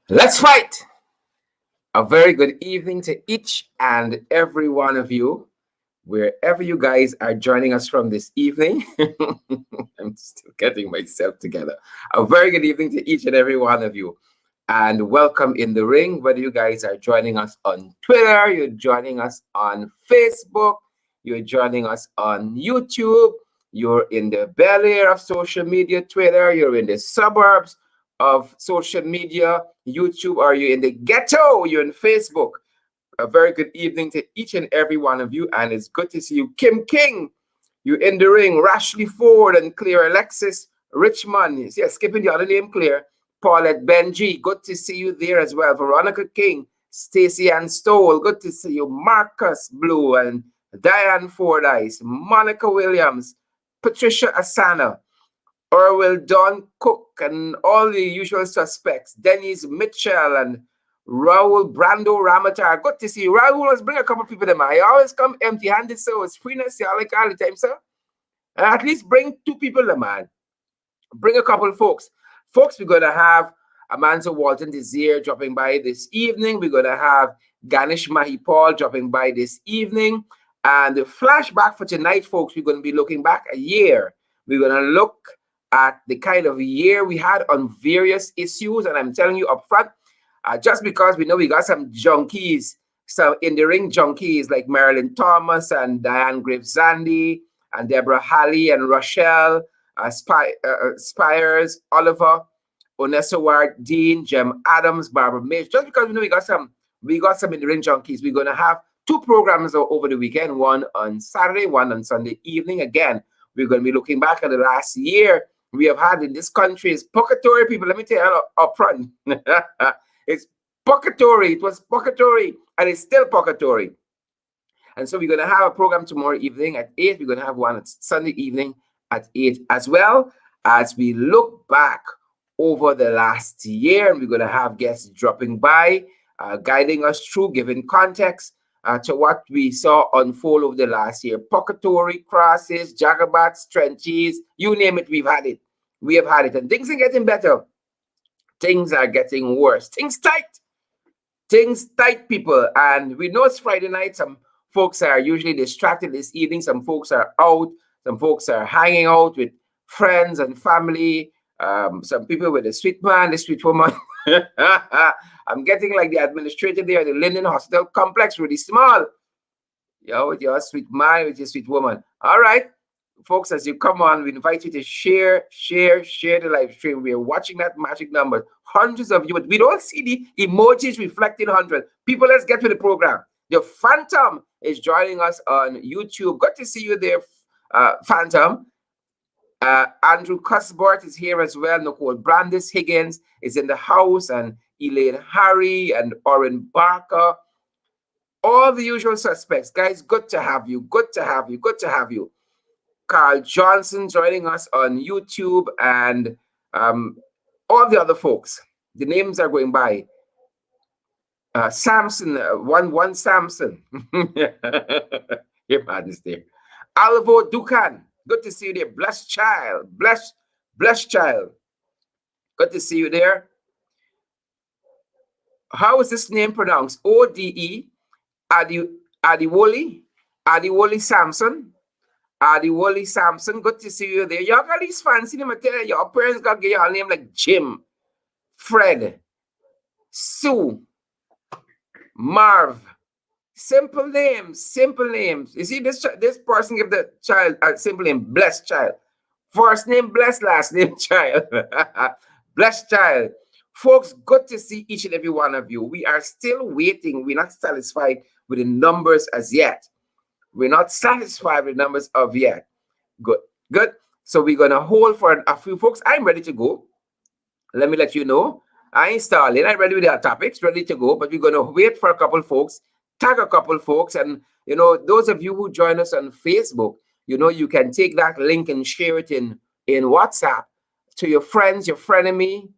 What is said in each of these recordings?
Let's fight! A very good evening to each and every one of you, wherever you guys are joining us from this evening. I'm still getting myself together. A very good evening to each and every one of you. And welcome in the ring, whether you guys are joining us on Twitter, you're joining us on Facebook, you're joining us on YouTube, you're in the Bel Air of social media, Twitter, you're in the suburbs of social media, YouTube, or you're in the ghetto, you're in Facebook. A very good evening to each and every one of you, and it's good to see you. Kim King, you in the ring. Rashley Ford and Claire Alexis Richmond. Yeah, skipping the other name, Claire. Paulette Benji, good to see you there as well. Veronica King, Stacy Ann Stoll, good to see you. Marcus Blue and Diane Fordyce, Monica Williams, Patricia Asana, Orwell Don Cook, and all the usual suspects. Denise Mitchell and Raul Brando Ramatar. Good to see you. Raul, let's bring a couple people to mind. You always come empty handed, so it's freeness. You like all the time, sir. At least bring two people to man. Bring a couple of folks. Folks, we're going to have Amanza Walton-Desir dropping by this evening. We're going to have Ganesh Mahipaul dropping by this evening. And the flashback for tonight, folks, we're going to be looking back a year. We're going to look at the kind of year we had on various issues. And I'm telling you up front, just because we know we got some junkies, some in the ring junkies like Marilyn Thomas and Diane Graves-Zandi and Deborah Halley and Rochelle, Spires, Oliver, Onessa Ward, Dean, Jem Adams, Barbara Mays. Just because we know we got some in the ring junkies, we're going to have two programs over the weekend, one on Saturday, one on Sunday evening. Again, we're going to be looking back at the last year we have had in this country. It's purgatory, people. Let me tell you up front. It's purgatory. It was purgatory, and it's still purgatory. And so we're going to have a program tomorrow evening at 8. We're going to have one at Sunday evening at 8 as well, as we look back over the last year. And we're going to have guests dropping by, guiding us through, giving context to what we saw unfold over the last year. Purgatory, crosses, jagabats, trenches, you name it, we've had it. We have had it. And things are getting better. Things are getting worse. Things tight, people. And we know it's Friday night. Some folks are usually distracted this evening. Some folks are out. Some folks are hanging out with friends and family. Some people with a sweet man, the sweet woman. I'm getting like the administrator there at the Linden Hospital complex, really small. Yo, with your sweet man, with your sweet woman. All right. Folks, as you come on, we invite you to share the live stream. We are watching that magic number. Hundreds of you, but we don't see the emojis reflecting 100. People, let's get to the program. The Phantom is joining us on YouTube. Good to see you there, Phantom. Andrew Cuthbert is here as well. Nicole Brandis Higgins is in the house, and Elaine Harry and Oren Barker. All the usual suspects. Guys, good to have you. Good to have you. Good to have you. Carl Johnson joining us on YouTube, and all the other folks. The names are going by. Samson, one Samson. Your madness there. Alvo Dukan, good to see you there. Blessed child, blessed child. Good to see you there. How is this name pronounced? Ode Adiwoli Samson. Adiwoli Samson, good to see you there. Y'all got these fancy names. I tell you, your parents got to get your name like Jim, Fred, Sue, Marv. Simple names. You see, this person give the child a simple name, blessed child. First name blessed, last name child. Blessed child. Folks, good to see each and every one of you. We are still waiting. We're not satisfied with the numbers as yet. We're not satisfied with numbers of yet. Good. So we're going to hold for a few folks. I'm ready to go. Let me let you know. I ain't stalling. I'm ready with our topics, ready to go. But we're going to wait for a couple folks, tag a couple folks. And, those of you who join us on Facebook, you can take that link and share it in WhatsApp to your friends, your frenemy.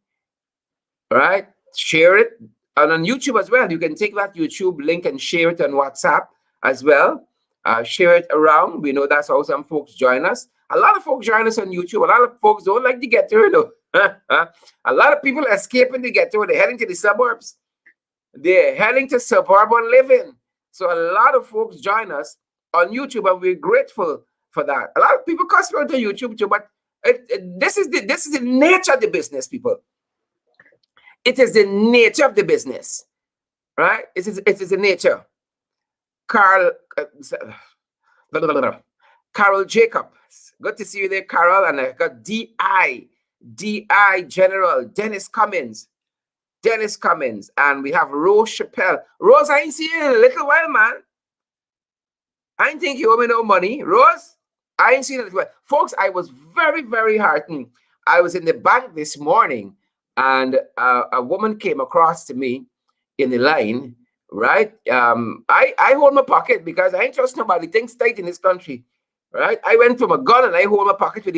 All right? Share it. And on YouTube as well. You can take that YouTube link and share it on WhatsApp as well. Share it around. We know that's how some folks join us. A lot of folks join us on YouTube. A lot of folks don't like to get there, though. A lot of people escaping the ghetto. They're heading to the suburbs. They're heading to suburban living. So a lot of folks join us on YouTube, and we're grateful for that. A lot of people contribute to YouTube too, but this is the nature of the business, people. It is the nature of the business, right? It is the nature. Carl, Carol Jacobs. Good to see you there, Carol. And I got DI General Dennis Cummins. And we have Rose Chappelle. Rose, I ain't seen you in a little while, man. I ain't think you owe me no money. Rose, I ain't seen it. Folks, I was very, very heartened. I was in the bank this morning, and a woman came across to me in the line, right? I hold my pocket because I ain't trust nobody. Things tight in this country, right? I went from a gun and I hold my pocket with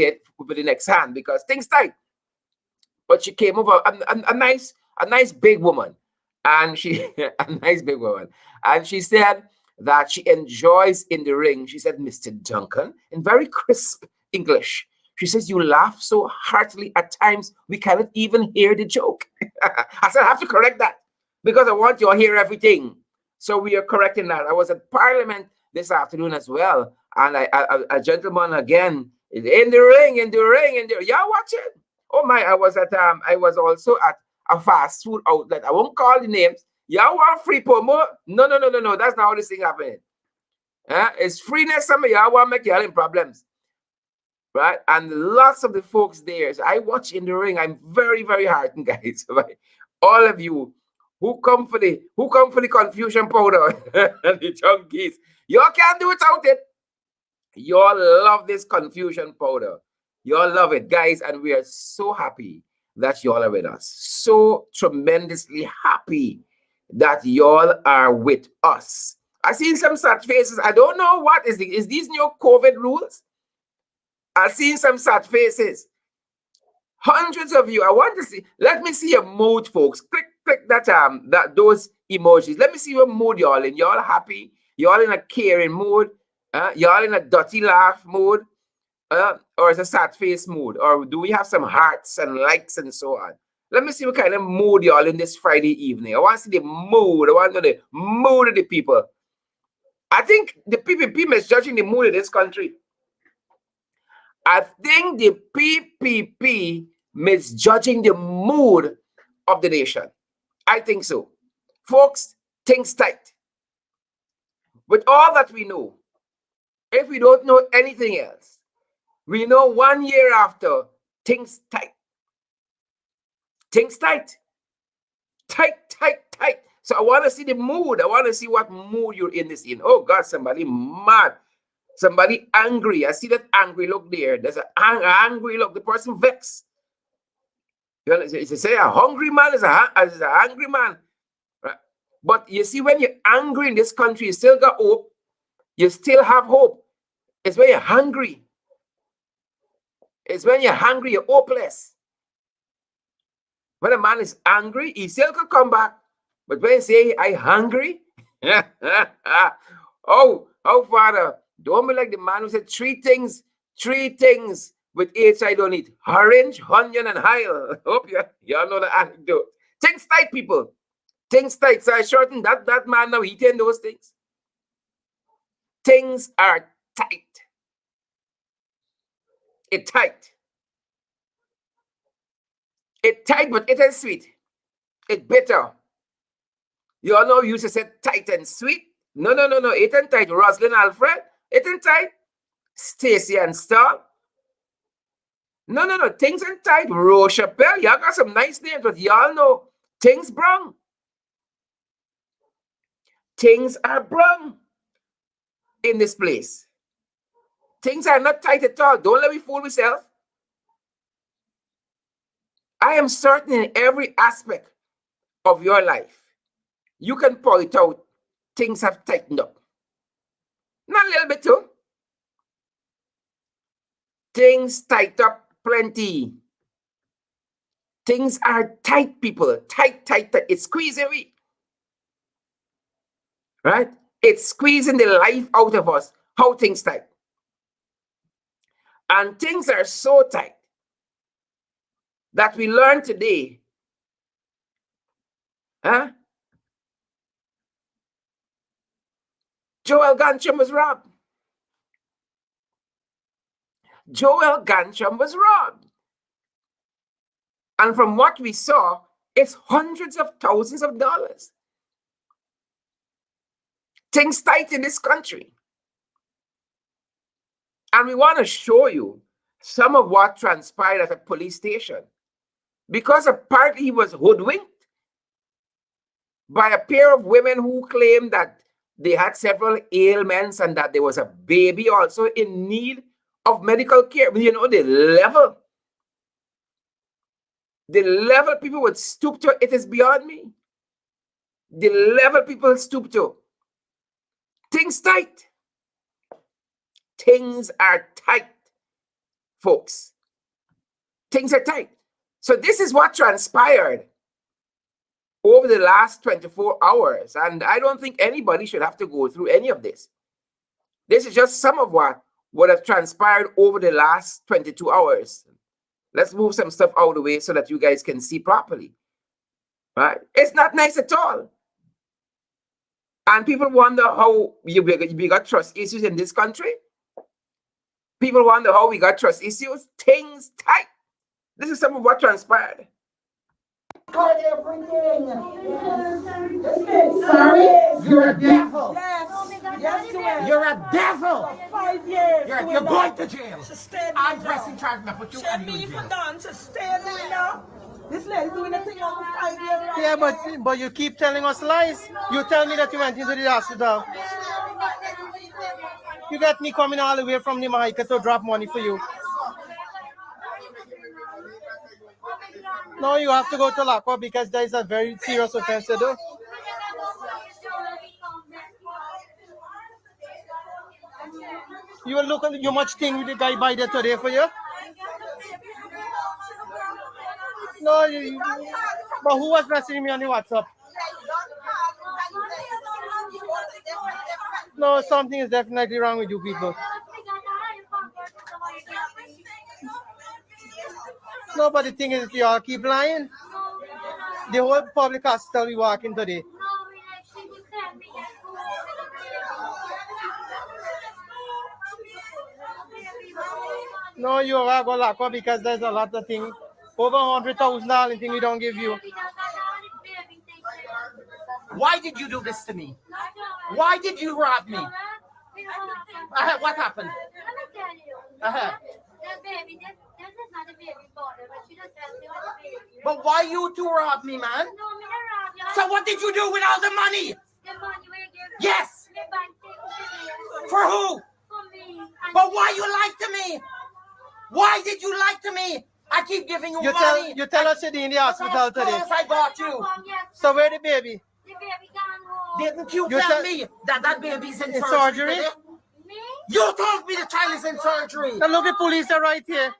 the next hand because things tight. But she came over, a nice big woman, and she a nice big woman, and she said that she enjoys in the ring. She said, Mr. Duncan, in very crisp English. She says, you laugh so heartily at times we cannot even hear the joke. I said, I have to correct that because I want you to hear everything. So we are correcting that. I was at Parliament this afternoon as well, and a gentleman again in the ring. Y'all watch it. Oh my! I was also at a fast food outlet. I won't call the names. Y'all want free promo? No. That's not how this thing happening. It's freeness. Some of y'all want to make y'all in problems, right? And lots of the folks there. So I watch in the ring. I'm very, very heartened, guys. Right? All of you who come for the confusion powder and the junkies, y'all can't do without it. Y'all love this confusion powder. Y'all love it, guys, and we are so happy that y'all are with us. So tremendously happy that y'all are with us. I've seen some such faces. I don't know what is these new COVID rules. I've seen some such faces. Hundreds of you. I want to see. Let me see your mood, folks. Click that those emojis. Let me see what mood y'all in. Y'all happy? Y'all in a caring mood? Y'all in a dirty laugh mood? Or is a sad face mood? Or do we have some hearts and likes and so on? Let me see what kind of mood y'all in this Friday evening. I want to see the mood. I want to know the mood of the people. I think the PPP misjudging the mood of this country. I think the PPP misjudging the mood of the nation. I think so. Folks, things tight. With all that we know, if we don't know anything else, we know 1 year after, things tight. Things tight. Tight. So I want to see the mood. I want to see what mood you're in this in. Oh, God, somebody mad. Somebody angry. I see that angry look there. There's an angry look. The person vexed. You know, they say a hungry man is an angry man. Right? But you see, when you're angry in this country, you still got hope. You still have hope. It's when you're hungry. It's when you're hungry, you're hopeless. When a man is angry, he still could come back. But when you say, I'm hungry, oh, Father, don't be like the man who said three things with H I don't eat. Orange, onion, and hile. Hope y'all know the anecdote. Things tight, people. Things tight. So I shorten that man now eating those things. Things are tight. It's tight. It's tight, but it is sweet. It's bitter. You all know you used to say tight and sweet. No. It ain't tight. Rosalind Alfred. It ain't tight. Stacy and Star. No. Things ain't tight. Rose Chappelle. Y'all got some nice names, but y'all know things brown. Things are brown in this place. Things are not tight at all. Don't let me fool myself. I am certain in every aspect of your life, you can point out things have tightened up. Not a little bit too. Things tight up plenty. Things are tight, people. Tight. It's squeezing we. Right? It's squeezing the life out of us. How things tight. And things are so tight that we learned today, huh? Joel Gancham was robbed. Joel Gancham was robbed. And from what we saw, it's hundreds of thousands of dollars. Things tight in this country. And we want to show you some of what transpired at a police station. Because apparently he was hoodwinked by a pair of women who claimed that they had several ailments and that there was a baby also in need of medical care. You know, the level people would stoop to, it is beyond me. The level people stoop to. Things tight. Things are tight, folks. Things are tight. So this is what transpired over the last 24 hours. And I don't think anybody should have to go through any of this. This is just some of what would have transpired over the last 22 hours. Let's move some stuff out of the way so that you guys can see properly. Right? It's not nice at all. And people wonder how we got trust issues in this country. People wonder how we got trust issues. Things tight. This is some of what transpired. Everything. Sorry? You're a devil. Yes. You're a devil. 5 years. You're going to jail. Stay I'm pressing charge now. Put you She in me for jail. done. She stay doing now. This lady doing a thing over 5 years. Yeah, but you keep telling us lies. You tell me that you went into the hospital. You got me coming all the way from Jamaica to drop money for you. No, you have to go to lockup because that is a very serious offense to do. You will look at how much thing with the guy buy there today for you. No, but who was messaging me on the WhatsApp? No, something is definitely wrong with you people. No, but the thing is, you all keep lying. The whole public hospital we walk in today. No, you are going to lock up because there's a lot of things. Over $100,000 thing we don't give you. Why did you do this to me? Why did you rob me? What happened? But why you two robbed me, man? So what did you do with all the money? Yes. For who? But why you lied to me? Why did you lie to me? I keep giving you money. You tell us you're in the hospital today. Yes, I got you. So where the baby? Didn't you tell me that baby's in surgery? Surgery? You told me the child is in surgery. Now look, the police are right here.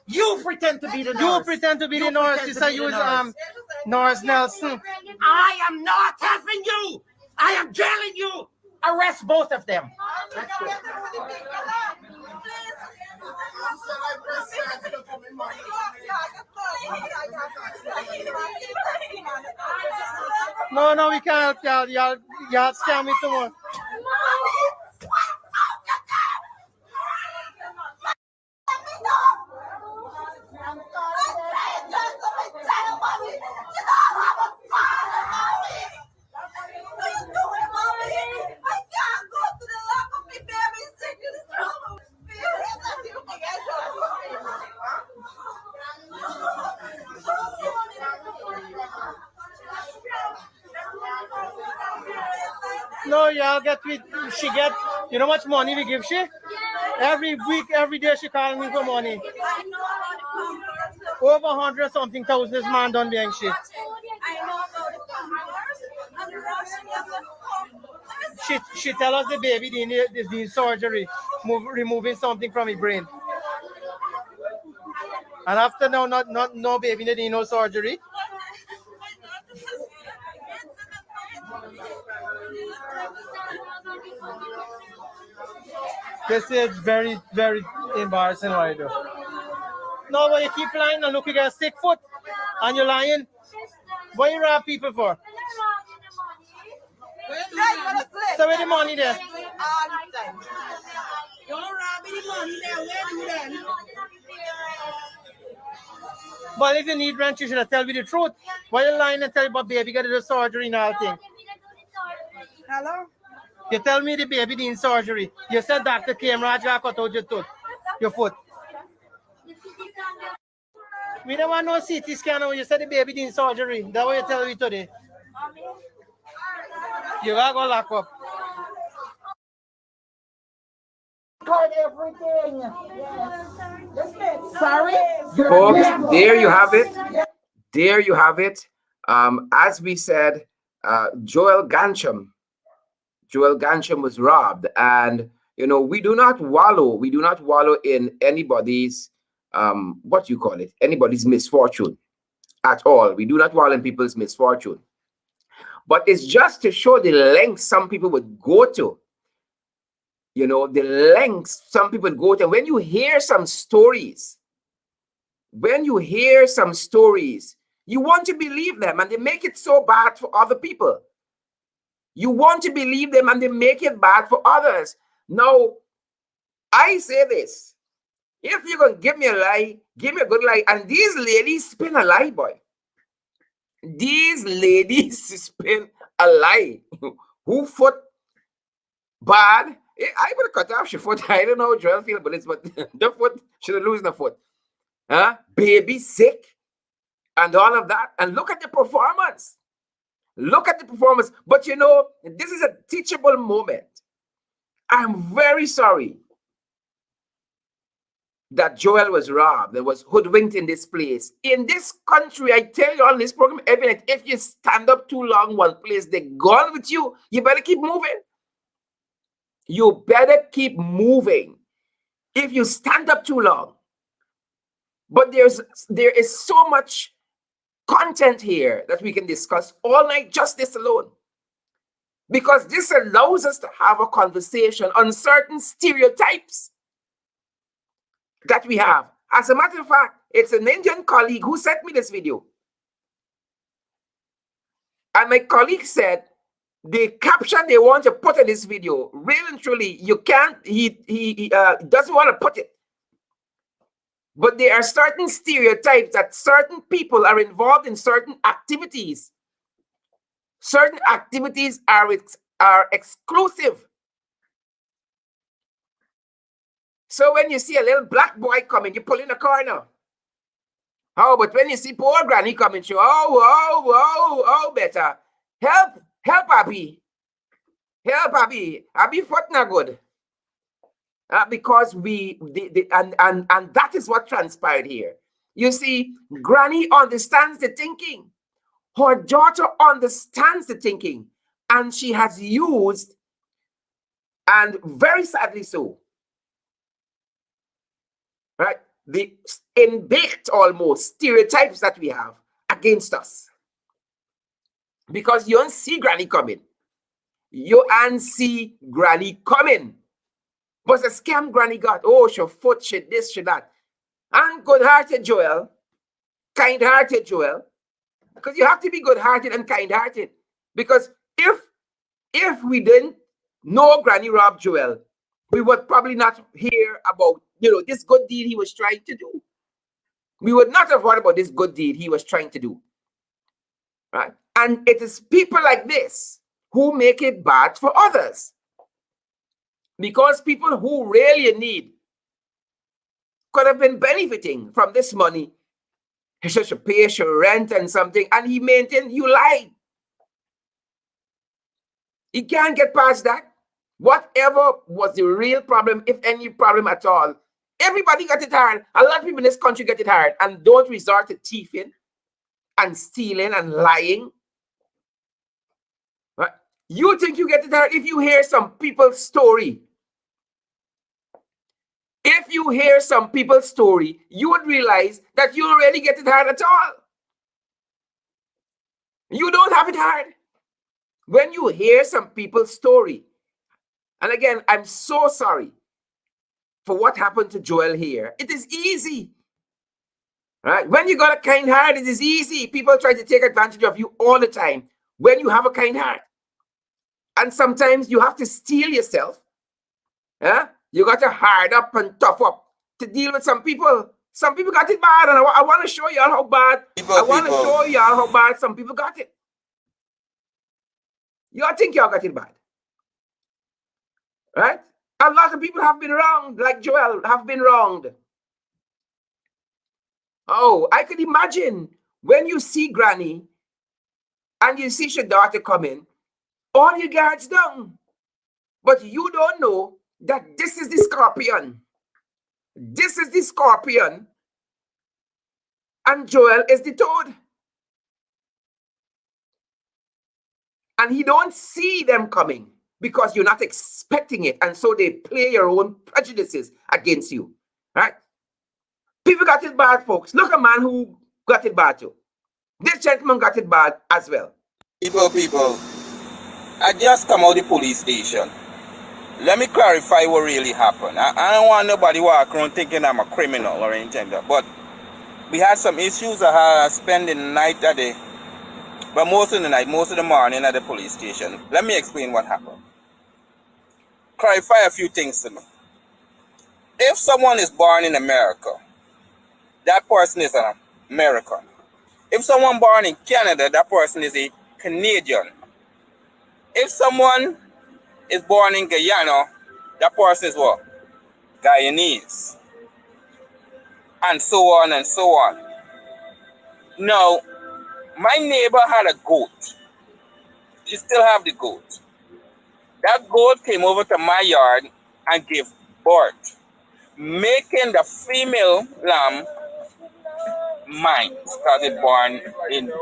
You pretend to be the nurse. You pretend to be the nurse. You say you was Nurse Nelson. I am not helping you. I am jailing you. Arrest both of them. No, we can't help y'all. Y'all scam me too much. No, y'all get with she get. You know how much money we give she? Every week, every day she calling me for money. Over 100 something thousand this man done being shit. She tell us the baby need surgery, removing something from his brain. And after now, no baby need no surgery. This is very, very embarrassing what I do. No, but you keep lying and look, you got a sick foot and you're lying. What you rob people for? So where the money there? You're robbing the money there. Where do then? But if you need rent, you should have tell me the truth. Why you lying and tell me about baby got to do surgery and all thing? Hello? You tell me the baby need surgery. You said Dr. came, Raja cut out your tooth, your foot. We don't want no CT scan. You said the baby need surgery. That's what you tell me today. You gotta go lock up. Cut everything. Yes. Sorry? Folks, there you have it. There you have it. As we said, Joel Gancham was robbed, and we do not wallow in anybody's what you call it, anybody's misfortune at all. We do not wallow in people's misfortune, but it's just to show the lengths some people would go to. The lengths some people go to. When you hear some stories, you want to believe them, and they make it so bad for other people. You want to believe them, and they make it bad for others. Now, I say this. If you're going to give me a lie, give me a good lie. And these ladies spin a lie, boy. These ladies spin a lie. Who foot bad? I would have cut off your foot. I don't know how Joel feels, but the foot should have lost the foot. Baby sick and all of that. And look at the performance. But this is a teachable moment. I'm very sorry that Joel was robbed and was hoodwinked in this place. In this country, I tell you on this program every night, if you stand up too long one place, they're gone with you. You better keep moving. You better keep moving if you stand up too long. But there is so much content here that we can discuss all night, just this alone. Because this allows us to have a conversation on certain stereotypes that we have. As a matter of fact, it's an Indian colleague who sent me this video. And my colleague said, the caption they want to put in this video, really and truly, you can't, he doesn't want to put it. But there are certain stereotypes that certain people are involved in certain activities. Certain activities are exclusive. So when you see a little black boy coming, you pull in a corner. Oh, but when you see poor granny coming through, better. Help Abby. Help Abby. Abby foot not good. Because and that is what transpired here. You see, granny understands the thinking. Her daughter understands the thinking. And she has used, and very sadly so, right, the baked almost stereotypes that we have against us. Because you don't see granny coming. You ain't see granny coming. But the scam granny got, she foot, she this, she that. And good-hearted Joel, kind-hearted Joel, because you have to be good-hearted and kind-hearted. Because if we didn't know granny robbed Joel, we would probably not hear about, this good deed he was trying to do. We would not have heard about this good deed he was trying to do. Right? And it is people like this who make it bad for others. Because people who really in need could have been benefiting from this money. He should pay your rent and something, and he maintained you lied. He can't get past that. Whatever was the real problem, if any problem at all, everybody got it hard. A lot of people in this country get it hard and don't resort to thieving and stealing and lying. Right? You think you get it hard if you hear some people's story. If you hear some people's story, you would realize that you don't really get it hard at all. You don't have it hard. When you hear some people's story, and again, I'm so sorry for what happened to Joel here. It is easy Right? When you got a kind heart, it is easy. People try to take advantage of you all the time when you have a kind heart. And sometimes you have to steel yourself. You got to hard up and tough up to deal with some people. Some people got it bad, and I want to show y'all how bad. I want to show y'all how bad some people got it. Y'all think y'all got it bad, right? A lot of people have been wronged, like Joel, have been wronged. Oh, I could imagine when you see Granny and you see your daughter coming, all your guards down. But you don't know that this is the scorpion. This is the scorpion. And Joel is the toad. And he don't see them coming because you're not expecting it. And so they play your own prejudices against you. Right? People got it bad, folks. Look at a man who got it bad too. This gentleman got it bad as well. People, I just come out of the police station. Let me clarify what really happened. I don't want nobody walking around thinking I'm a criminal or anything like that. But we had some issues. I spent the night at the, but most of the night, most of the morning at the police station. Let me explain what happened. Clarify a few things to me. If someone is born in America, that person is an American. If someone born in Canada, that person is a Canadian. If someone is born in Guyana, that person is what? Guyanese. And so on and so on. Now, my neighbor had a goat. She still have the goat. That goat came over to my yard and gave birth, making the female lamb mine because it born in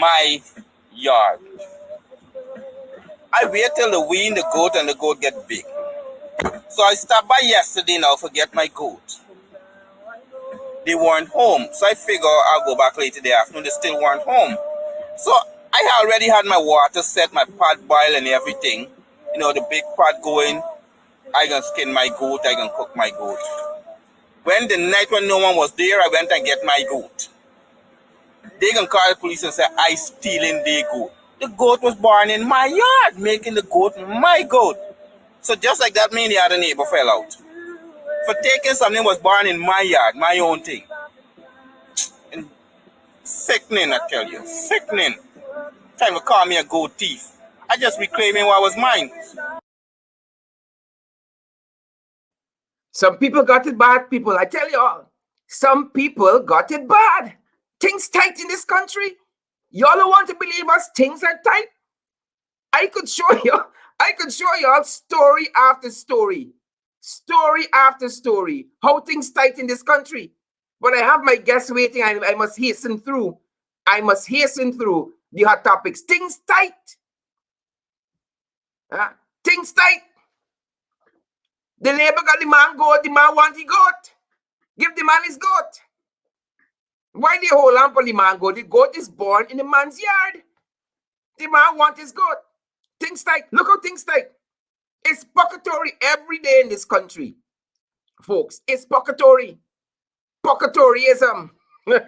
my yard. I wait till the wean the goat and the goat get big. So I stopped by yesterday now to get my goat. They weren't home. So I figure I'll go back later in the afternoon. They still weren't home. So I already had my water set, my pot boil and everything. You know, the big pot going. I can skin my goat. I can cook my goat. When the night when no one was there, I went and get my goat. They can call the police and say, I stealing the goat. The goat was born in my yard, making the goat my goat. So just like that, me and the other neighbor fell out. For taking something was born in my yard, my own thing. And sickening, I tell you. Sickening. Trying to call me a goat thief. I just reclaiming what was mine. Some people got it bad, people. I tell you all. Some people got it bad. Things tight in this country. Y'all don't want to believe us. Things are tight. I could show y'all story after story. Story after story. How things tight in this country. But I have my guests waiting. I must hasten through. I must hasten through the hot topics. Things tight. Things tight. The neighbor got the man goat. The man want the goat. Give the man his goat. Why the whole lamp on the man goat? The goat is born in the man's yard. The man want his goat. Things tight. Look how things tight. It's purgatory every day in this country, folks. It's purgatory. Purgatoryism. The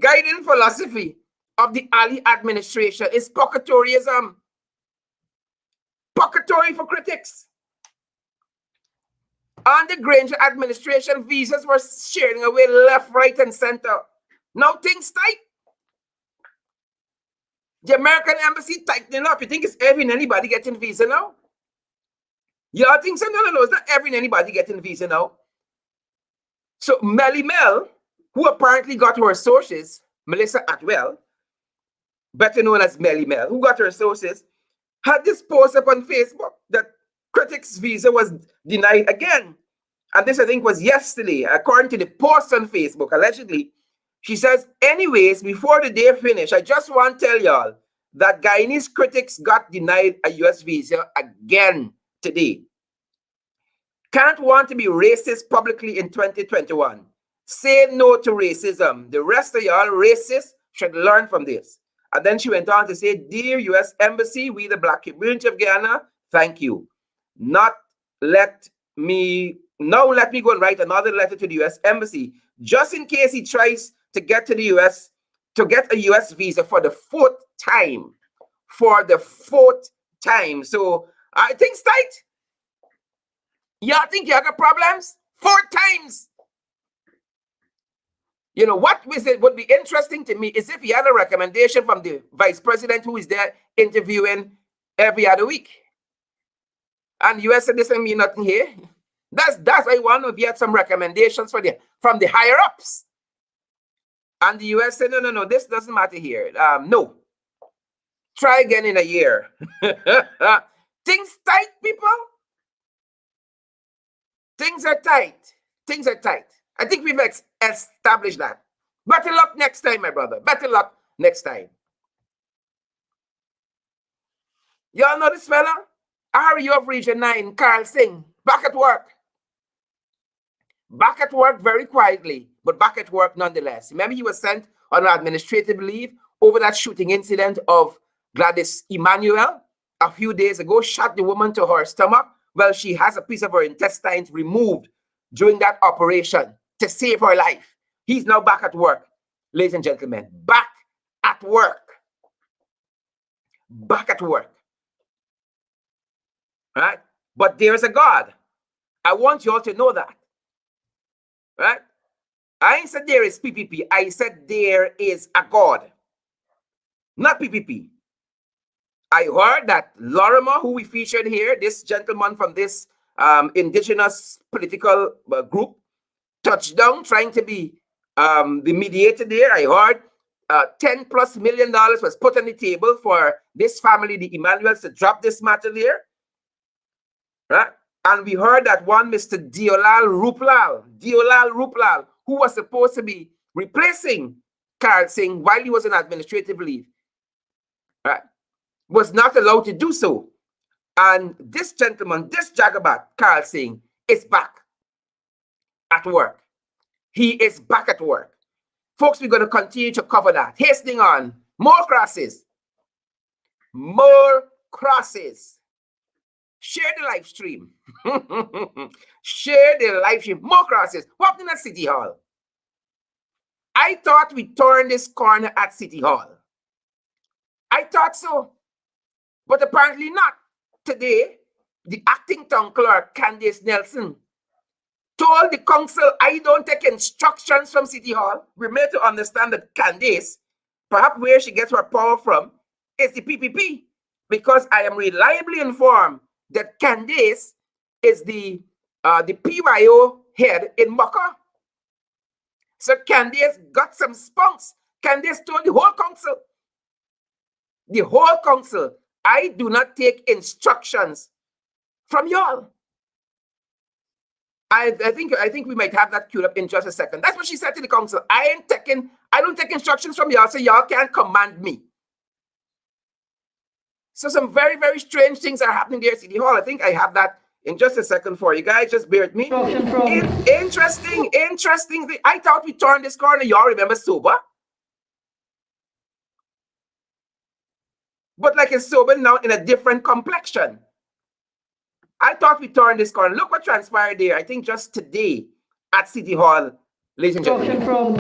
guiding philosophy of the Ali administration is purgatoryism. Purgatory for critics. Under Granger administration, visas were sharing away left, right, and center. Now things tight. The American embassy tightening up. You think it's every anybody getting visa now? Y'all think so? No. It's not every anybody getting visa now. So Melly Mel, who apparently got her sources, Melissa Atwell, better known as Melly Mel, who got her sources, had this post up on Facebook that critics' visa was denied again. And this, I think, was yesterday. According to the post on Facebook, allegedly, she says, anyways, before the day finish, I just want to tell y'all that Guyanese critics got denied a U.S. visa again today. Can't want to be racist publicly in 2021. Say no to racism. The rest of y'all racists should learn from this. And then she went on to say, dear U.S. Embassy, we the Black community of Guyana, thank you. Now let me go and write another letter to the U.S. Embassy just in case he tries to get to the US, to get a US visa for the fourth time. For the fourth time. So I think it's tight. Y'all think y'all got problems? 4 times. You know, what would be interesting to me is if he had a recommendation from the vice president who is there interviewing every other week. And US said this doesn't mean nothing here. That's why I want to know if you had some recommendations from the higher ups. And the US said, no, this doesn't matter here. No. Try again in a year. Things tight, people. Things are tight. Things are tight. I think we've established that. Better luck next time, my brother. Better luck next time. Y'all know this fella? RU of Region 9, Carl Singh, back at work. Back at work very quietly, but back at work nonetheless. Remember, he was sent on an administrative leave over that shooting incident of Gladys Emmanuel a few days ago, shot the woman to her stomach. Well, she has a piece of her intestines removed during that operation to save her life. He's now back at work, ladies and gentlemen. Back at work. Back at work. Right? But there's a God. I want you all to know that. Right? I ain't said there is PPP. I said there is a God. Not PPP. I heard that Lorimer, who we featured here, this gentleman from this indigenous political group, touched down trying to be the mediator there. I heard $10+ million was put on the table for this family, the Emmanuels, to drop this matter there. Right? And we heard that one Mr. Diolal Ruplal, who was supposed to be replacing Carl Singh while he was on administrative leave, right, was not allowed to do so. And this gentleman, this Jagabat, Carl Singh, is back at work. He is back at work. Folks, we're going to continue to cover that. Hastening on. More crosses. More crosses. Share the live stream. Share the live stream. More crosses. What happened at City Hall? I thought we turned this corner at City Hall. I thought so. But apparently not. Today, the acting town clerk, Candace Nelson, told the council, I don't take instructions from City Hall. We're made to understand that Candace, perhaps where she gets her power from, is the PPP. Because I am reliably informed that Candace is the PYO head in Mocha. So Candace got some spunks. Candace told the whole council, I do not take instructions from y'all. I think we might have that queued up in just a second. That's what she said to the council. I don't take instructions from y'all, so y'all can't command me. So some very, very strange things are happening there at City Hall. I think I have that in just a second for you guys. Just bear with me. Interesting. I thought we turned this corner. Y'all remember sober? But like it's sober now in a different complexion. I thought we turned this corner. Look what transpired there. I think just today at City Hall, ladies and gentlemen. From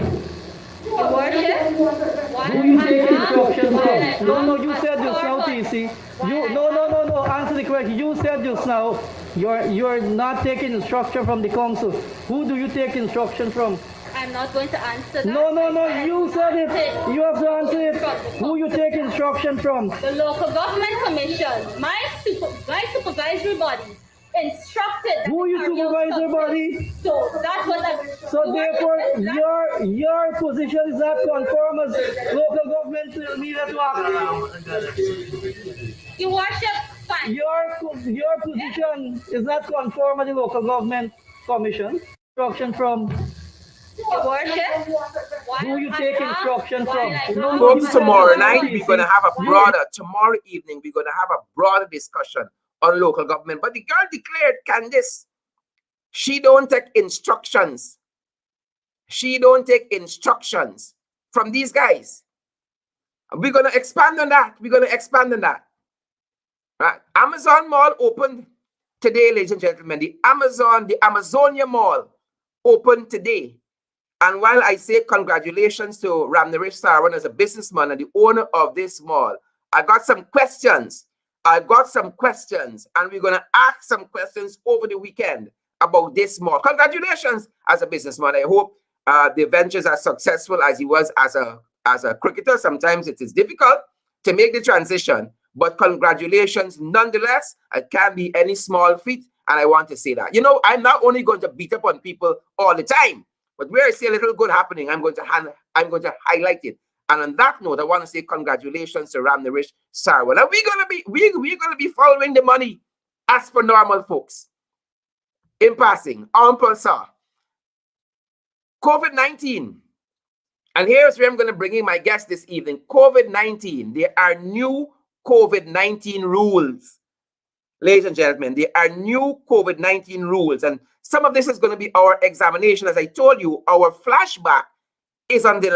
Your Worship, who you take instruction from? No, you said just now, TC. No. Answer the question. You said just now you're not taking instruction from the council. Who do you take instruction from? I'm not going to answer that. No. You said it. You have to answer it. Who you take instruction from? The Local Government Commission, my supervisory body, instructed. Who you supervisor body? So that's what I'm. So therefore, your position is not conform as local government needed to act. Your Worship, fine. Your position is not conform as the local government commission. Instruction from. Your Worship, Who you take instruction from? Folks, tomorrow night we're going to have a broader. Tomorrow evening we're going to have a broader discussion on local government. But the girl declared, Candace, she don't take instructions. She don't take instructions from these guys. We're going to expand on that. Right? Amazon Mall opened today, ladies and gentlemen. The Amazonia Mall opened today. And while I say congratulations to Ramnaresh Sarwan as a businessman and the owner of this mall, I got some questions. And we're going to ask some questions over the weekend about this mall. Congratulations as a businessman. I hope the ventures are successful as he was as a cricketer. Sometimes it is difficult to make the transition, but congratulations nonetheless. It can't be any small feat, and I want to say that. I'm not only going to beat up on people all the time, but where I see a little good happening, I'm going to highlight it. And on that note, I want to say congratulations to Ramnaresh Sarwan. And we're gonna be following the money as per normal, folks. In passing, en passant, COVID-19. And here's where I'm going to bring in my guest this evening. COVID-19. There are new COVID-19 rules. Ladies and gentlemen, there are new COVID-19 rules. And some of this is going to be our examination. As I told you, our flashback is on the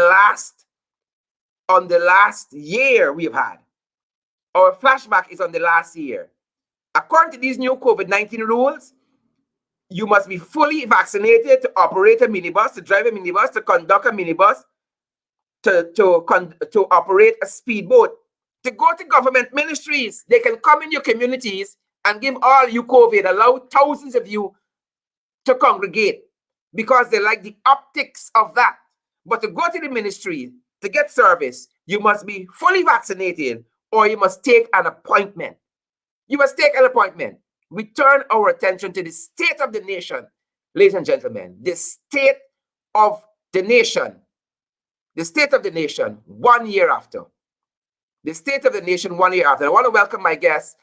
last year we've had. Our flashback is on the last year. According to these new COVID-19 rules, you must be fully vaccinated to operate a minibus, to drive a minibus, to conduct a minibus, to operate a speedboat, to go to government ministries. They can come in your communities and give all you COVID, allow thousands of you to congregate because they like the optics of that. But to go to the ministry, to get service, you must be fully vaccinated or you must take an appointment. You must take an appointment. We turn our attention to the state of the nation, ladies and gentlemen, the state of the nation. The state of the nation 1 year after. The state of the nation 1 year after. I want to welcome my guests,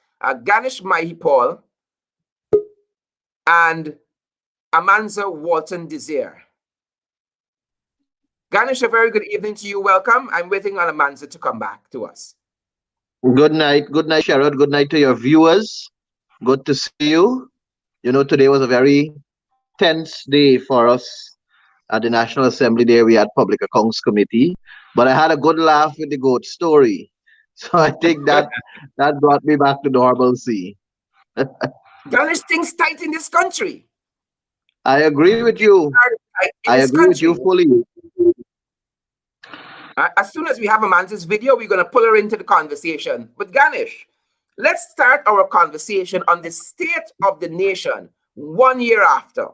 Ganesh Mahipaul and Amanza Walton-Desir. Ganesh, a very good evening to you. Welcome. I'm waiting on Amanza to come back to us. Good night, Sherrod. Good night to your viewers. Good to see you. Today was a very tense day for us at the National Assembly. There we had Public Accounts Committee, but I had a good laugh with the goat story. So I think that brought me back to normalcy. Ganesh, things tight in this country. I agree with you. I agree with you fully. As soon as we have Amanza's video, we're going to pull her into the conversation. But Ganesh, let's start our conversation on the state of the nation 1 year after.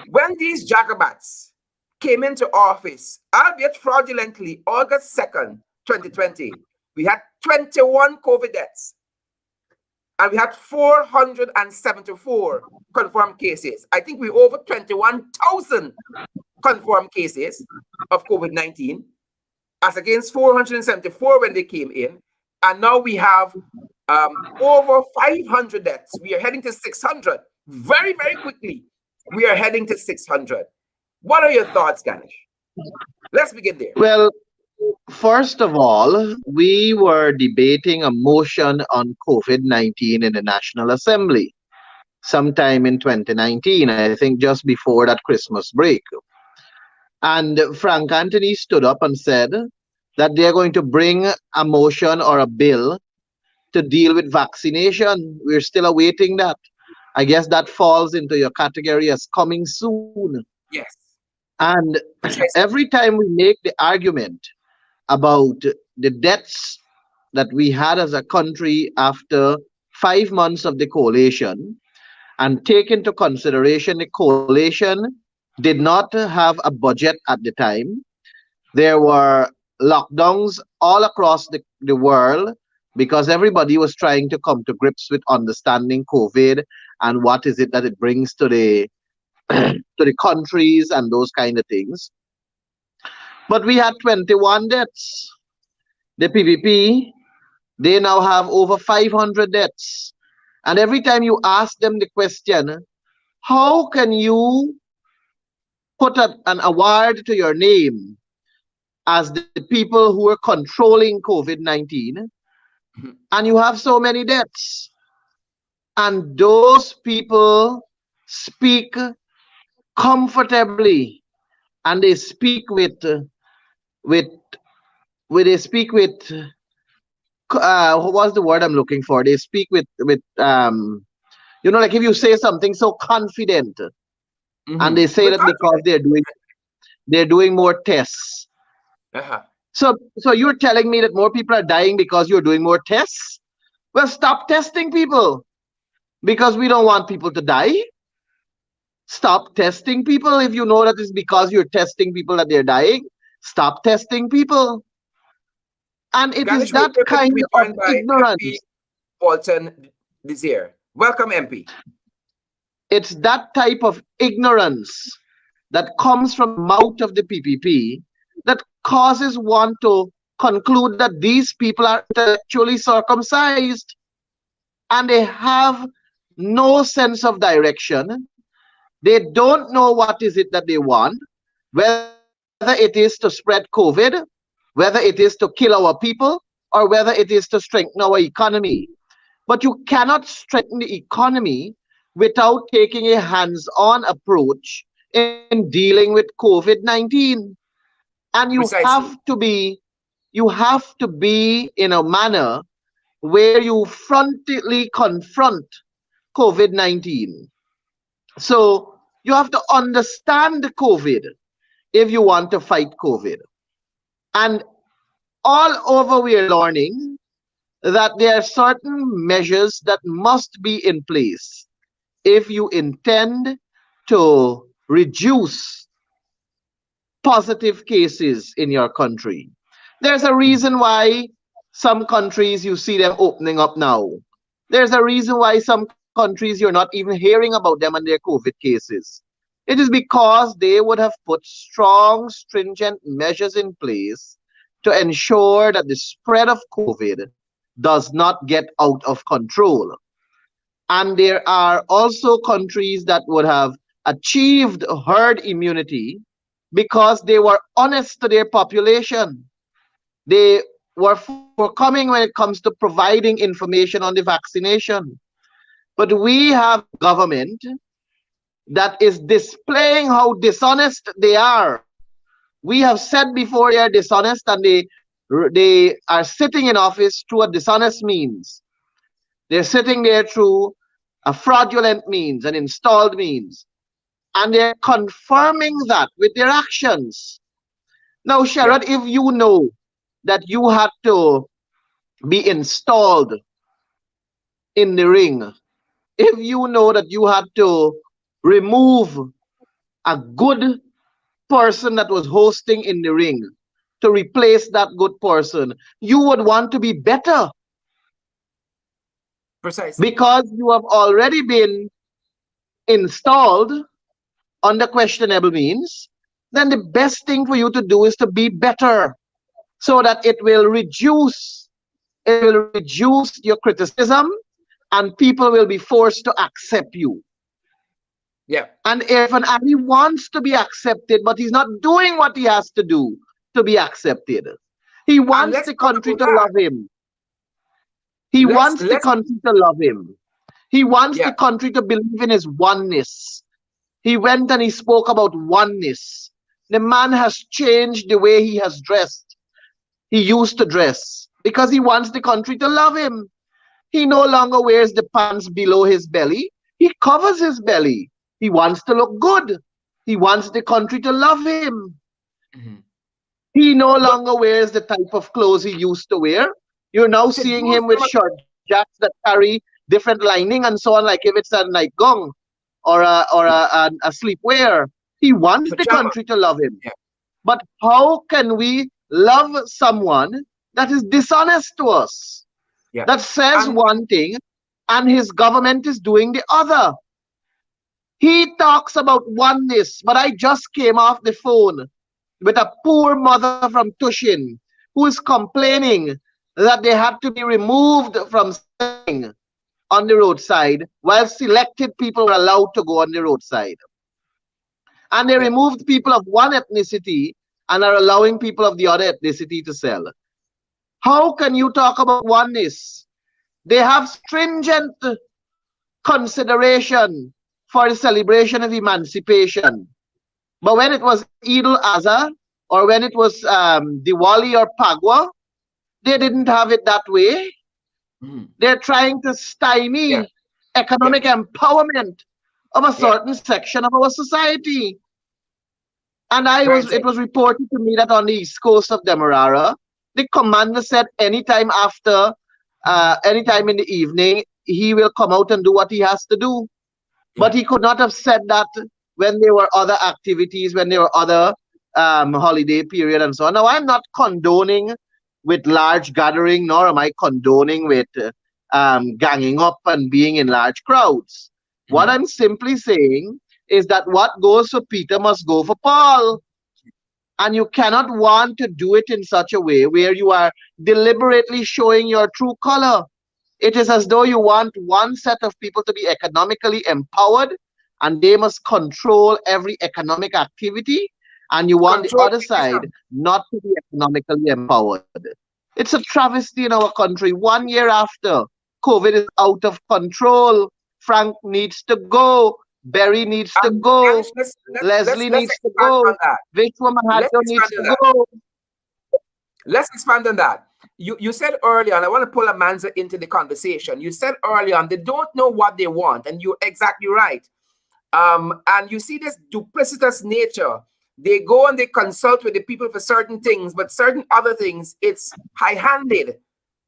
When these Jacobats came into office, albeit fraudulently, August 2nd, 2020, we had 21 COVID deaths. And we had 474 confirmed cases. I think we over 21,000 confirmed cases of COVID-19, as against 474 when they came in. And now we have over 500 deaths. We are heading to 600. Very, very quickly, we are heading to 600. What are your thoughts, Ganesh? Let's begin there. Well, first of all, we were debating a motion on COVID-19 in the National Assembly sometime in 2019, I think just before that Christmas break. And Frank Anthony stood up and said that they're going to bring a motion or a bill to deal with vaccination. We're still awaiting that. I guess that falls into your category as coming soon. Yes. And every time we make the argument about the deaths that we had as a country after 5 months of the coalition, and take into consideration the coalition did not have a budget at the time. There were lockdowns all across the world because everybody was trying to come to grips with understanding COVID and what is it that it brings to the to the countries and those kind of things. But we had 21 deaths. The PPP, they now have over 500 deaths. And every time you ask them the question, how can you put an award to your name as the people who are controlling COVID-19 and you have so many deaths? And those people speak comfortably and they speak with what was the word I'm looking for? They speak with like if you say something so confident and they say that because they're doing they're doing more tests. Uh-huh. So you're telling me that more people are dying because you're doing more tests? Well, stop testing people because we don't want people to die. Stop testing people if you know that it's because you're testing people that they're dying. Stop testing people. And it is Ganesh, we're that privileged to kind be of joined by MP ignorance. Walton-Desir. Welcome, MP. It's that type of ignorance that comes from the mouth of the PPP that causes one to conclude that these people are intellectually circumcised and they have no sense of direction. They don't know what is it that they want, whether it is to spread COVID, whether it is to kill our people, or whether it is to strengthen our economy. But you cannot strengthen the economy without taking a hands-on approach in dealing with COVID-19. And Precisely. you have to be in a manner where you frontally confront COVID-19. So you have to understand the COVID if you want to fight COVID. And all over we are learning that there are certain measures that must be in place if you intend to reduce positive cases in your country. There's a reason why some countries you see them opening up now. There's a reason why some countries you're not even hearing about them and their COVID cases. It is because they would have put strong, stringent measures in place to ensure that the spread of COVID does not get out of control. And there are also countries that would have achieved herd immunity because they were honest to their population. They were forthcoming when it comes to providing information on the vaccination. But we have a government that is displaying how dishonest they are. We have said before they are dishonest and they are sitting in office through a dishonest means. They're sitting there through a fraudulent means, an installed means. And they're confirming that with their actions. Now, Yeah. Sherrod, if you know that you had to be installed in the ring, if you know that you had to remove a good person that was hosting in the ring to replace that good person, you would want to be better Precisely. because you have already been installed under questionable means. Then the best thing for you to do is to be better so that it will reduce your criticism and people will be forced to accept you. Yeah. And if an Ali wants to be accepted, but he's not doing what he has to do to be accepted, he And wants let's the talk country about to that. love him. He wants the Let's country to love him. He wants yeah. the country to believe in his oneness. He went and he spoke about oneness. The man has changed the way he has dressed. He used to dress because he wants the country to love him. He no longer wears the pants below his belly. He covers his belly. He wants to look good. He wants the country to love him. Mhm. He no But longer wears the type of clothes he used to wear. You're now to seeing those him with short jacks that carry different lining and so on, like if it's a nightgown or a sleepwear. He wants the pajama. country to love him. Yeah. But how can we love someone that is dishonest to us, Yeah. that says And one thing and his government is doing the other? He talks about oneness, but I just came off the phone with a poor mother from Tushin who is complaining that they had to be removed from selling on the roadside while selected people were allowed to go on the roadside. And they yeah. removed people of one ethnicity and are allowing people of the other ethnicity to sell. How can you talk about oneness? They have stringent consideration for the celebration of emancipation. But when it was Eid al-Azha or when it was Diwali or Pagwa, they didn't have it that way. Mhm. They're trying to Yeah. stymie Yeah. economic empowerment of a Yeah. certain section of our society. And Very it interesting. was reported to me that on the east coast of Demerara, the commander said anytime in the evening, he will come out and do what he has to do. But Yeah. he could not have said that when there were other activities, when there were other holiday period and so on. Now, I'm not condoning with large gathering, nor am I condoning with ganging up and being in large crowds. What Mhm. I'm simply saying is that what goes for Peter must go for Paul. And you cannot want to do it in such a way where you are deliberately showing your true color. It is as though you want one set of people to be economically empowered and they must control every economic activity, and you want the Control other side creation. not to be economically empowered. It's a travesty in our country. 1 year after, COVID is out of control. Frank needs to go. Berry needs to go. Ganesh, let's Leslie needs to expand on go. that. Vishwa Let's Mahato expand needs on to that. go. Let's expand on that. You said earlier, and I want to pull Amanza into the conversation. You said earlier on they don't know what they want, and you're exactly right. And you see this duplicitous nature. They go and they consult with the people for certain things, but certain other things, it's high-handed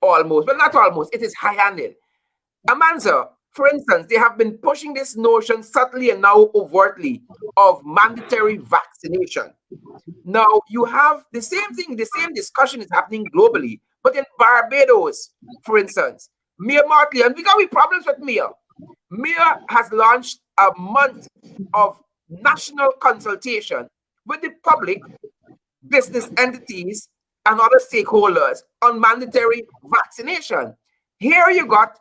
almost, but not almost, it is high-handed. Amanza, for instance, they have been pushing this notion subtly and now overtly of mandatory vaccination. Now, you have the same thing, the same discussion is happening globally, but in Barbados, for instance, Mayor Motley, and we got problems with Mayor. Mayor has launched a month of national consultation with the public, business entities, and other stakeholders on mandatory vaccination. Here you got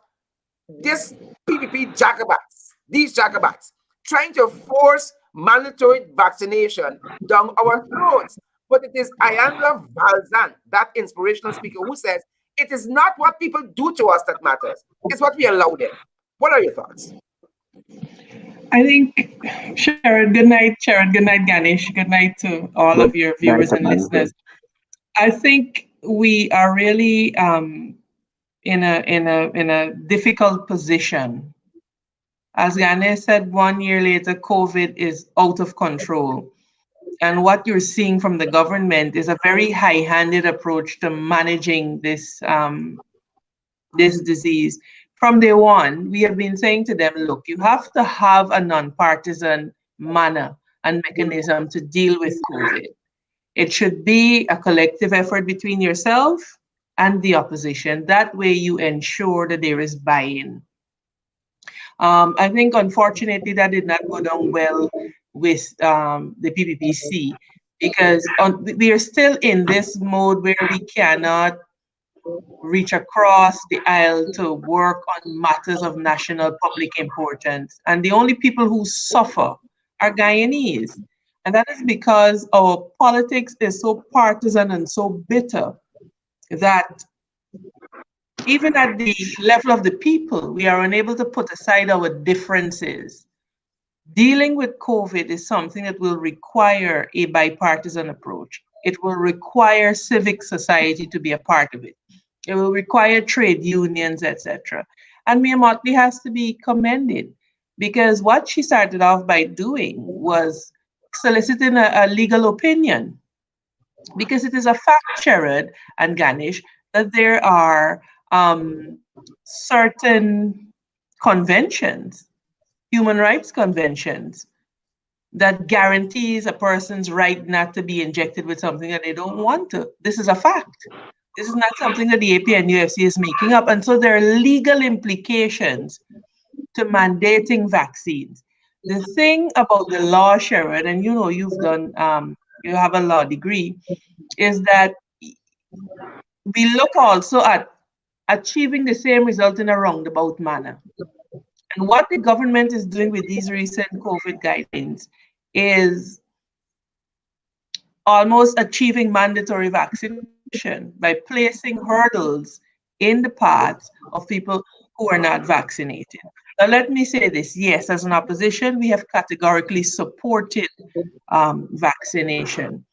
this PPP jacobats, these jacobats, trying to force mandatory vaccination down our throats. But it is Ayanla Valzan, that inspirational speaker, who says it is not what people do to us that matters, it's what we allow them. What are your thoughts? I think, Sharon, good night, Sharon. Good night, Ganesh. Good night to all of your viewers and listeners. I think we are really in a difficult position. As Ganesh said, 1 year later, COVID is out of control. And what you're seeing from the government is a very high-handed approach to managing this disease. From day one, we have been saying to them, look, you have to have a nonpartisan manner and mechanism to deal with COVID. It should be a collective effort between yourself and the opposition. That way, you ensure that there is buy-in. I think, unfortunately, that did not go down well with the PPPC because we are still in this mode where we cannot reach across the aisle to work on matters of national public importance. And the only people who suffer are Guyanese. And that is because our politics is so partisan and so bitter that even at the level of the people, we are unable to put aside our differences. Dealing with COVID is something that will require a bipartisan approach. It will require civic society to be a part of it. It will require trade unions, etc. And Mia Motley has to be commended because what she started off by doing was soliciting a legal opinion. Because it is a fact, Sherrod and Ganesh, that there are certain conventions, human rights conventions, that guarantees a person's right not to be injected with something that they don't want to. This is a fact. This is not something that the AP and UFC is making up. And so there are legal implications to mandating vaccines. The thing about the law, Sharon, and you know you've done, you have a law degree, is that we look also at achieving the same result in a roundabout manner. And what the government is doing with these recent COVID guidelines is almost achieving mandatory vaccination by placing hurdles in the paths of people who are not vaccinated. Now, let me say this. Yes, as an opposition, we have categorically supported vaccination.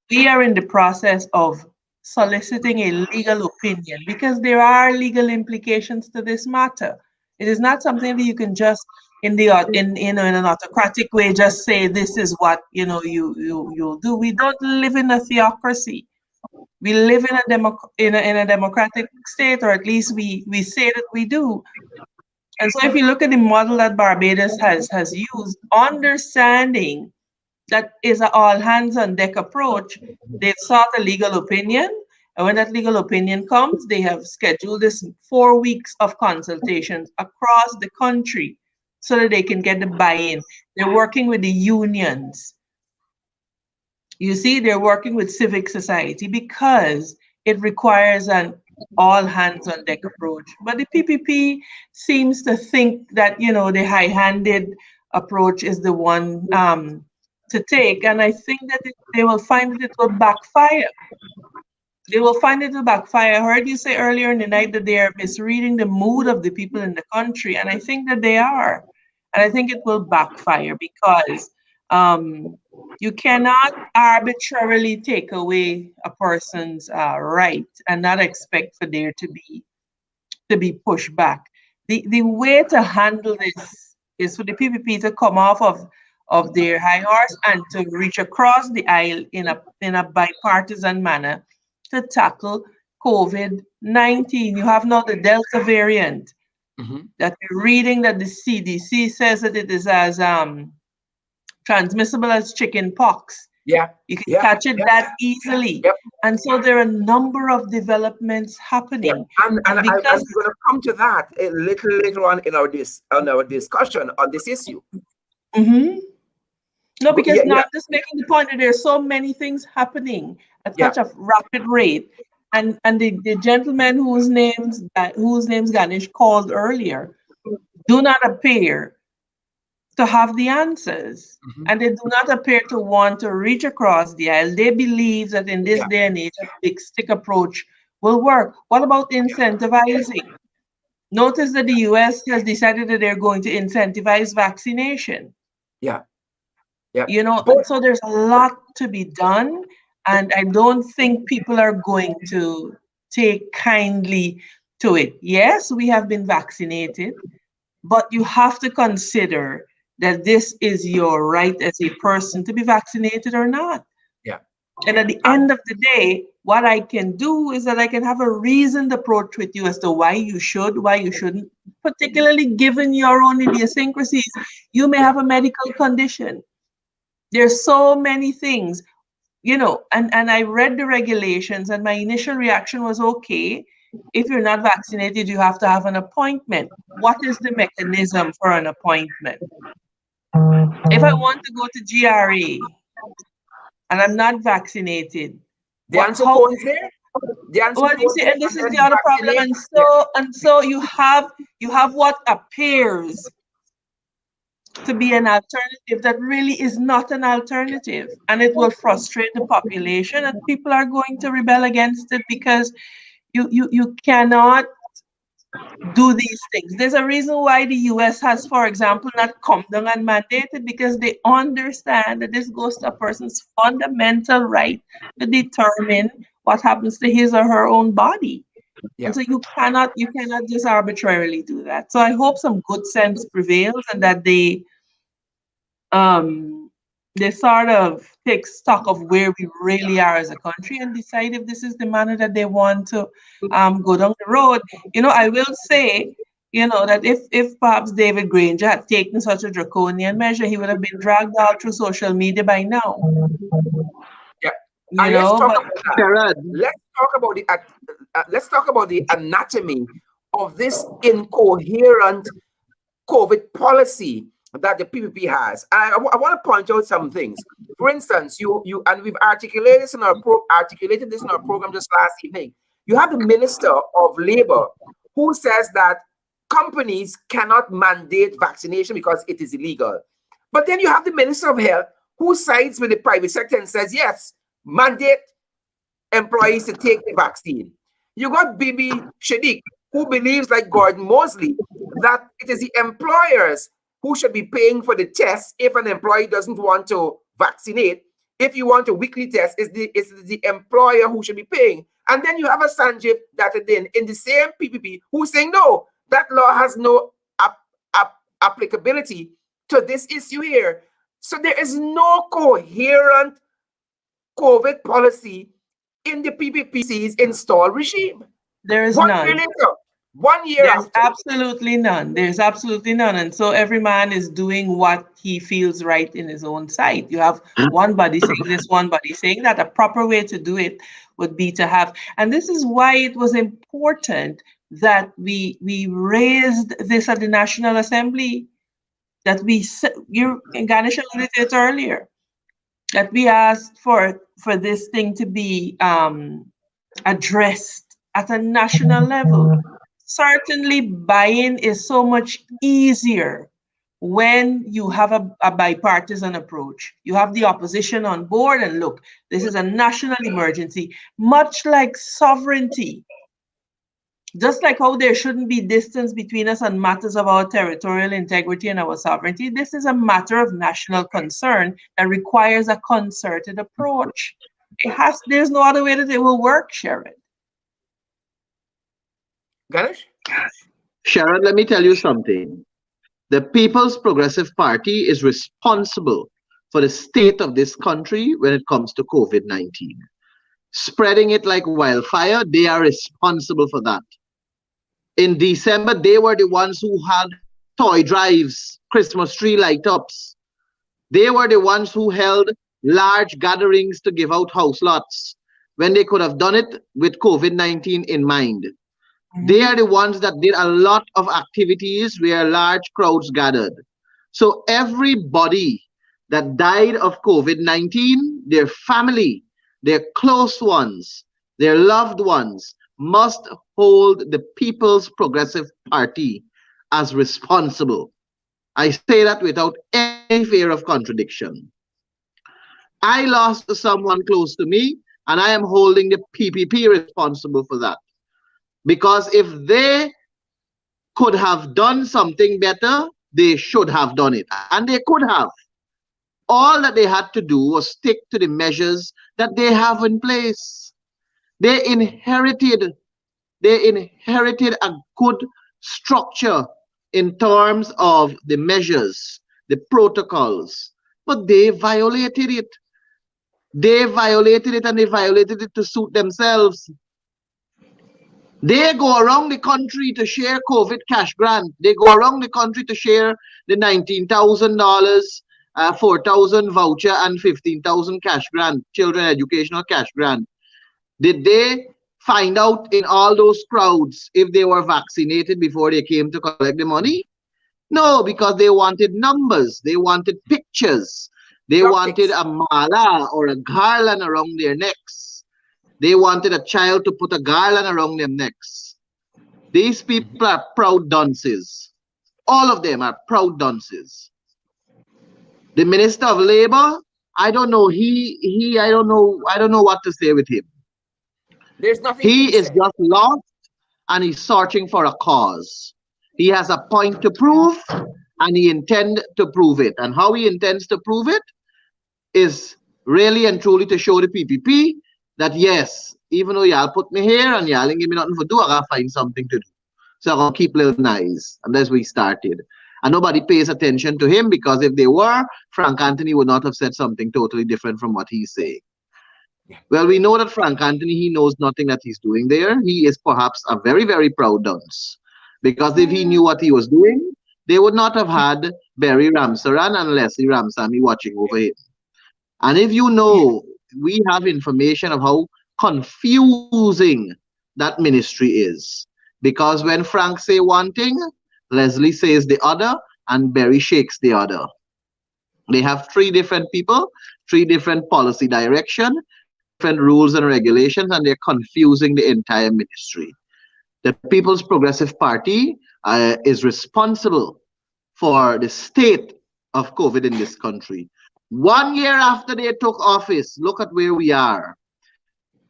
We are in the process of soliciting a legal opinion because there are legal implications to this matter. It is not something that you can just in the in in an autocratic way just say this is what you'll do. We don't live in a theocracy. We live in a in a democratic state, or at least we say that we do. And so if you look at the model that Barbados has used, understanding that is an all hands on deck approach. They've sought a legal opinion, and when that legal opinion comes, they have scheduled this 4 weeks of consultations across the country so that they can get the buy-in. They're working with the unions. You see, they're working with civic society because it requires an all hands on deck approach. But the PPP seems to think that, the high handed approach is the one to take. And I think that they will find that it will backfire. They will find it will backfire. I heard you say earlier in the night that they are misreading the mood of the people in the country. And I think that they are. And I think it will backfire because you cannot arbitrarily take away a person's right and not expect for there to be pushed back. The way to handle this is for the PPP to come off of their high horse and to reach across the aisle in a bipartisan manner to tackle COVID-19. You have now the Delta variant that you're reading that the CDC says that it is as transmissible as chicken pox. Yeah. You can catch it that easily. Yep. And so there are a number of developments happening. Yep. And I'm going to come to that a little later on in our discussion on this issue. No, because now I'm just making the point that there's so many things happening at such a rapid rate. And the gentleman whose names Ganesh called earlier do not appear to have the answers. And they do not appear to want to reach across the aisle. They believe that in this day and age, a big stick approach will work. What about incentivizing? Notice that the US has decided that they're going to incentivize vaccination. Yeah. So there's a lot to be done. And I don't think people are going to take kindly to it. Yes, we have been vaccinated, but you have to consider that this is your right as a person to be vaccinated or not. Yeah. And at the end of the day, what I can do is that I can have a reasoned approach with you as to why you should, why you shouldn't, particularly given your own idiosyncrasies. You may have a medical condition. There's so many things, and I read the regulations and my initial reaction was, okay, if you're not vaccinated, you have to have an appointment. What is the mechanism for an appointment? If I want to go to GRA and I'm not vaccinated, the answer phone's there. And this is the other problem. And so you have what appears to be an alternative that really is not an alternative, and it will frustrate the population, and people are going to rebel against it because you cannot do these things. There's a reason why the US has, for example, not come down and mandated, because they understand that this goes to a person's fundamental right to determine what happens to his or her own body. And so you cannot just arbitrarily do that. So I hope some good sense prevails and that they sort of take stock of where we really are as a country and decide if this is the manner that they want to go down the road. I will say, that if perhaps David Granger had taken such a draconian measure, he would have been dragged out through social media by now. Let's talk about the anatomy of this incoherent COVID policy that the PPP has. I want to point out some things. For instance, you and we've articulated this in our program just last evening. You have the Minister of Labor who says that companies cannot mandate vaccination because it is illegal. But then you have the Minister of Health who sides with the private sector and says, yes, mandate employees to take the vaccine. You got Bibi Shadiq, who believes, like Gordon Mosley, that it is the employers who should be paying for the test if an employee doesn't want to vaccinate. If you want a weekly test, it's the employer who should be paying. And then you have a Sanjeev Dattadin in the same PPP who's saying, no, that law has no applicability to this issue here. So there is no coherent COVID policy in the PPPC's installed regime. There is 1 year none. later, 1 year There's after. absolutely none. There's absolutely none. And so every man is doing what he feels right in his own sight. You have one body saying this, one body saying that. A proper way to do it would be to have, and this is why it was important that we raised this at the National Assembly, that Ganesh alluded to it earlier, that we asked for this thing to be addressed at a national level. Certainly, buying is so much easier when you have a bipartisan approach. You have the opposition on board, and look, this is a national emergency, much like sovereignty. Just like how there shouldn't be distance between us on matters of our territorial integrity and our sovereignty, this is a matter of national concern that requires a concerted approach. There's no other way that it will work, Sharon. Ganesh? Sharon, let me tell you something. The People's Progressive Party is responsible for the state of this country when it comes to COVID-19. Spreading it like wildfire, they are responsible for that. In December, they were the ones who had toy drives, Christmas tree light-ups. They were the ones who held large gatherings to give out house lots when they could have done it with COVID-19 in mind. They are the ones that did a lot of activities where large crowds gathered. So everybody that died of COVID-19, their family, their close ones, their loved ones, must hold the People's Progressive Party as responsible. I say that without any fear of contradiction. I lost someone close to me, and I am holding the PPP responsible for that. Because if they could have done something better, they should have done it. And they could have. All that they had to do was stick to the measures that they have in place. They inherited a good structure in terms of the measures, the protocols, but they violated it. They violated it, and they violated it to suit themselves. They go around the country to share COVID cash grant. They go around the country to share the $19,000, 4,000 voucher, and 15,000 cash grant, children educational cash grant. Did they find out in all those crowds if they were vaccinated before they came to collect the money? No, because they wanted numbers. They wanted pictures. They wanted a mala or a garland around their necks. They wanted a child to put a garland around their necks. These people are proud dunces. All of them are proud dunces. The Minister of Labor, I don't know. I don't know what to say with him. There's nothing He to be is said. just lost, and he's searching for a cause. He has a point to prove, and he intends to prove it. And how he intends to prove it is really and truly to show the PPP that yes, even though y'all put me here and y'all ain't give me nothing to do, I gotta find something to do. So I'm gonna keep little nice. And that's where he started. And nobody pays attention to him, because if they were, Frank Anthony would not have said something totally different from what he's saying. Well, we know that Frank Anthony, he knows nothing that he's doing there. He is perhaps a very, very proud dunce. Because if he knew what he was doing, they would not have had Barry Ramsaran and Leslie Ramsamy watching over him. And if you know, we have information of how confusing that ministry is. Because when Frank say one thing, Leslie says the other, and Barry shakes the other. They have three different people, three different policy direction, different rules and regulations, and they're confusing the entire ministry. The People's Progressive Party is responsible for the state of COVID in this country. 1 year after they took office, look at where we are.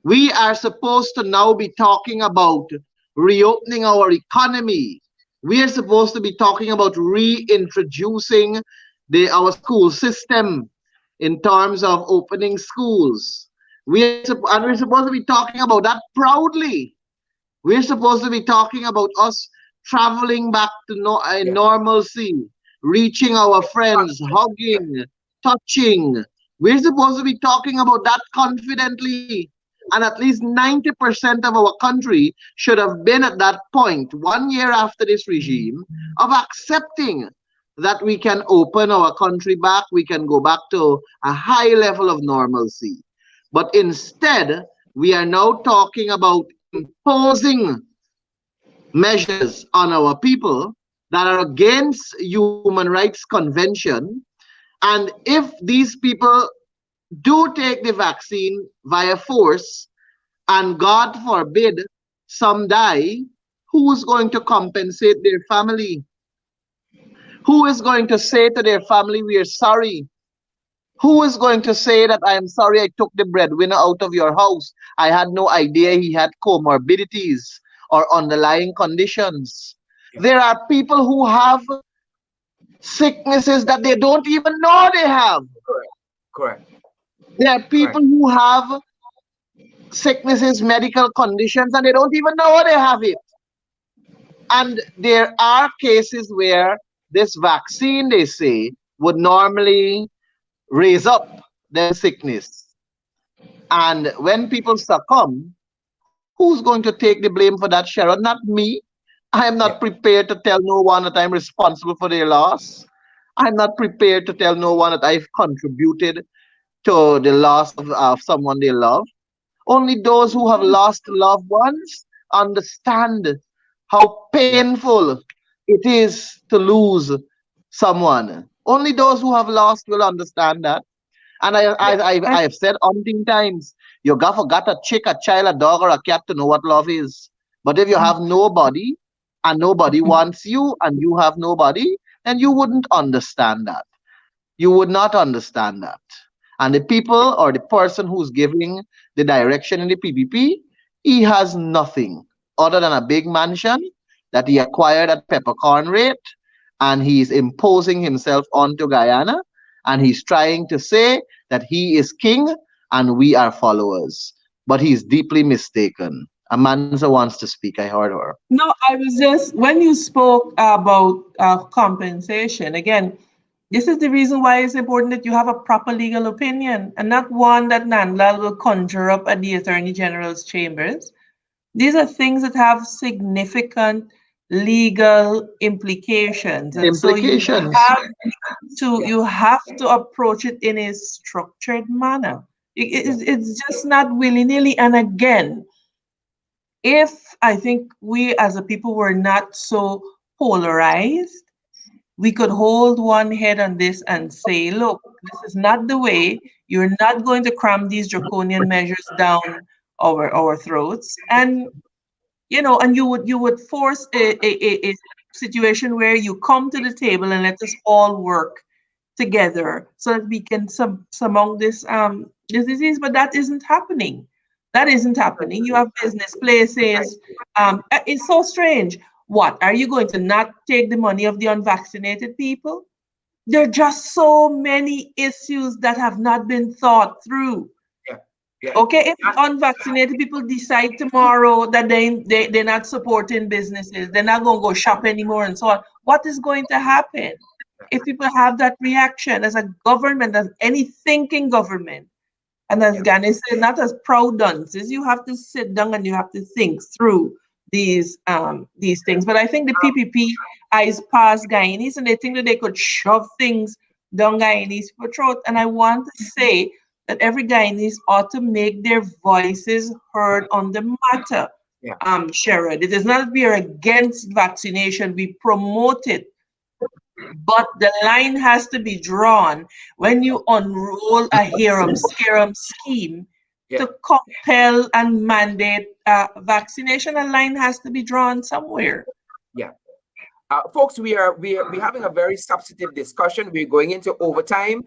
We are supposed to now be talking about reopening our economy. We are supposed to be talking about reintroducing our school system in terms of opening schools. We're supposed to be talking about that proudly. We're supposed to be talking about us traveling back to normalcy reaching our friends, hugging, touching. We're supposed to be talking about that confidently. And at least 90% of our country should have been at that point, 1 year after this regime, of accepting that we can open our country back, we can go back to a high level of normalcy. But instead, we are now talking about imposing measures on our people that are against human rights convention. And if these people do take the vaccine via force, and God forbid some die, who is going to compensate their family? Who is going to say to their family, we are sorry? Who is going to say that I am sorry I took the breadwinner out of your house? I had no idea he had comorbidities or underlying conditions. There are people who have sicknesses that they don't even know they have. Correct. There are people who have sicknesses, medical conditions, and they don't even know they have it. And there are cases where this vaccine, they say, would normally raise up their sickness. And when people succumb, who's going to take the blame for that, Sharon? Not me. I am not prepared to tell no one that I'm responsible for their loss. I'm not prepared to tell no one that I've contributed to the loss of someone they love. Only those who have lost loved ones understand how painful it is to lose someone. Only those who have lost will understand that. And I have said umpteen times, you got a chick, a child, a dog, or a cat to know what love is. But if you have nobody and nobody wants you and you have nobody, then you wouldn't understand that. You would not understand that. And the people or the person who's giving the direction in the PPP, he has nothing other than a big mansion that he acquired at peppercorn rate, and he's imposing himself onto Guyana, and he's trying to say that he is king and we are followers. But he's deeply mistaken. Amanza wants to speak. I heard her. No, I was just, when you spoke about compensation, again, this is the reason why it's important that you have a proper legal opinion and not one that Nandlal will conjure up at the Attorney General's chambers. These are things that have significant legal implications. And so you have to approach it in a structured manner. It's just not willy-nilly. And again, if I think we as a people were not so polarized, we could hold one head on this and say, look, this is not the way. You're not going to cram these draconian measures down our throats. And and you would force a situation where you come to the table and let us all work together so that we can surmount this disease. But that isn't happening. That isn't happening. You have business places. It's so strange. What, are you going to not take the money of the unvaccinated people? There are just so many issues that have not been thought through. Okay, if unvaccinated people decide tomorrow that they're not supporting businesses, they're not going to go shop anymore and so on, what is going to happen? If people have that reaction as a government, as any thinking government, and as Ganesh said, not as proud dunces, you have to sit down and you have to think through these things. But I think the PPP eyes past Guyanese and they think that they could shove things down Guyanese for throat. And I want to say that every Guyanese ought to make their voices heard on the matter. Sherrod, it is not that we are against vaccination, we promote it. But the line has to be drawn when you unroll a harum-scarum scheme to compel and mandate vaccination. A line has to be drawn somewhere. Folks, we're having a very substantive discussion. We're going into overtime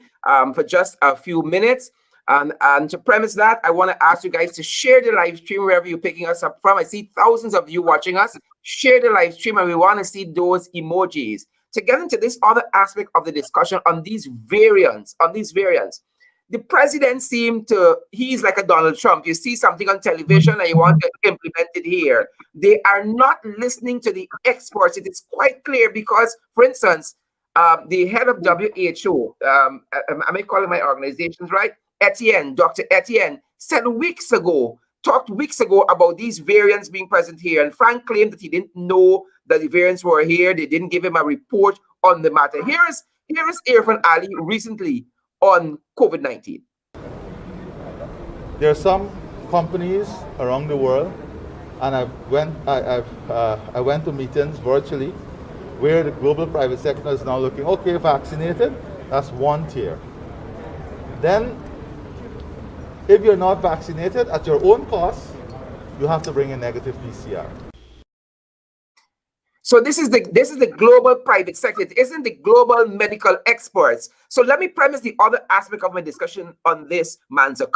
for just a few minutes. And to premise that, I want to ask you guys to share the live stream wherever you're picking us up from. I see thousands of you watching us. Share the live stream, and we want to see those emojis. To get into this other aspect of the discussion on these variants, the president he's like a Donald Trump. You see something on television and you want to implement it here. They are not listening to the experts. It is quite clear because, for instance, the head of WHO, am I calling my organizations right? Etienne, Dr. Etienne, talked weeks ago about these variants being present here. And Frank claimed that he didn't know that the variants were here. They didn't give him a report on the matter. Here is Irfan Ali recently on COVID-19. There are some companies around the world, and I went to meetings virtually where the global private sector is now looking, okay, vaccinated, that's one tier. Then, if you're not vaccinated, at your own cost, you have to bring a negative PCR. So this is the global private sector. It isn't the global medical experts. So let me premise the other aspect of my discussion on this, Manza,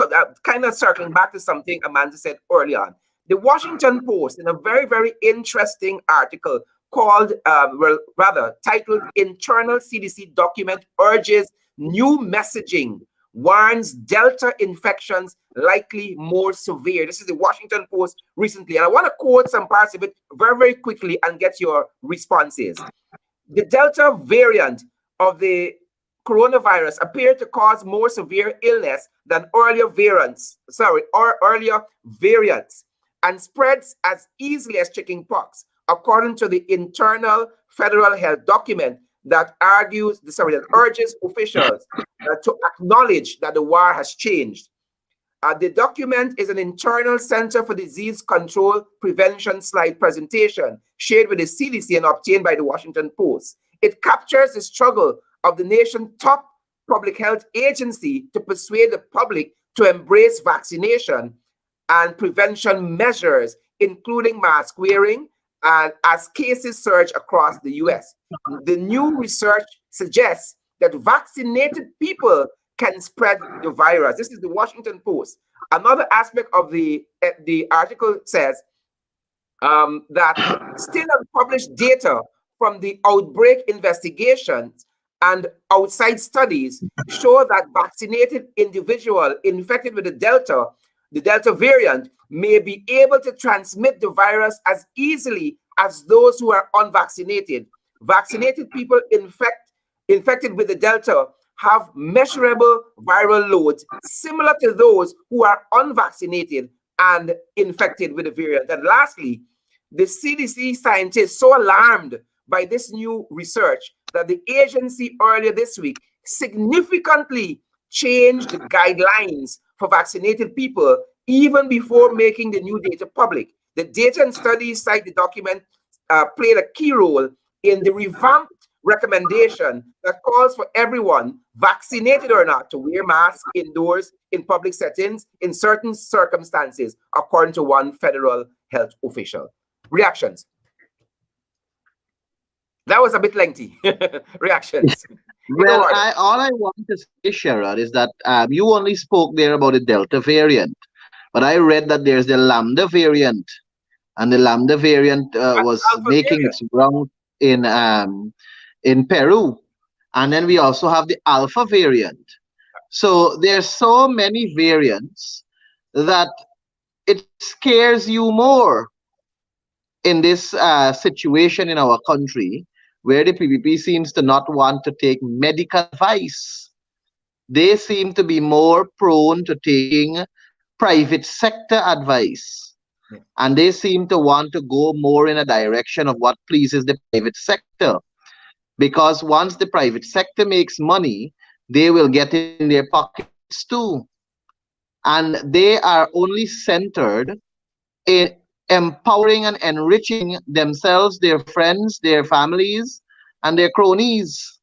kind of circling back to something Amanza said early on. The Washington Post, in a very, very interesting article called, titled "Internal CDC Document Urges New Messaging, Warns Delta Infections Likely More Severe." This is the Washington Post recently. And I want to quote some parts of it very, very quickly and get your responses. The Delta variant of the coronavirus appeared to cause more severe illness than earlier variants, and spreads as easily as chickenpox, according to the internal federal health document that urges officials to acknowledge that the war has changed. The document is an internal Center for Disease Control Prevention slide presentation shared with the CDC and obtained by the Washington Post. It captures the struggle of the nation's top public health agency to persuade the public to embrace vaccination and prevention measures, including mask wearing, and as cases surge across the US. The new research suggests that vaccinated people can spread the virus. This is the Washington Post. Another aspect of the article says that still unpublished data from the outbreak investigations and outside studies show that vaccinated individuals infected with the Delta variant may be able to transmit the virus as easily as those who are unvaccinated. Vaccinated people infected with the Delta have measurable viral loads similar to those who are unvaccinated and infected with the variant. And lastly, the CDC scientists so alarmed by this new research that the agency earlier this week significantly changed the guidelines for vaccinated people even before making the new data public. The data and studies cite the document played a key role in the revamped recommendation that calls for everyone, vaccinated or not, to wear masks indoors in public settings in certain circumstances, according to one federal health official. Reactions? That was a bit lengthy. Reactions? Well, all I want to say, Sherrod, is that you only spoke there about the Delta variant, but I read that there's the Lambda variant, and the Lambda variant was making its round in Peru, and then we also have the Alpha variant. So there's so many variants that it scares you more in this situation in our country, where the PPP seems to not want to take medical advice. They seem to be more prone to taking private sector advice. And they seem to want to go more in a direction of what pleases the private sector. Because once the private sector makes money, they will get it in their pockets too. And they are only centered in empowering and enriching themselves, their friends, their families, and their cronies.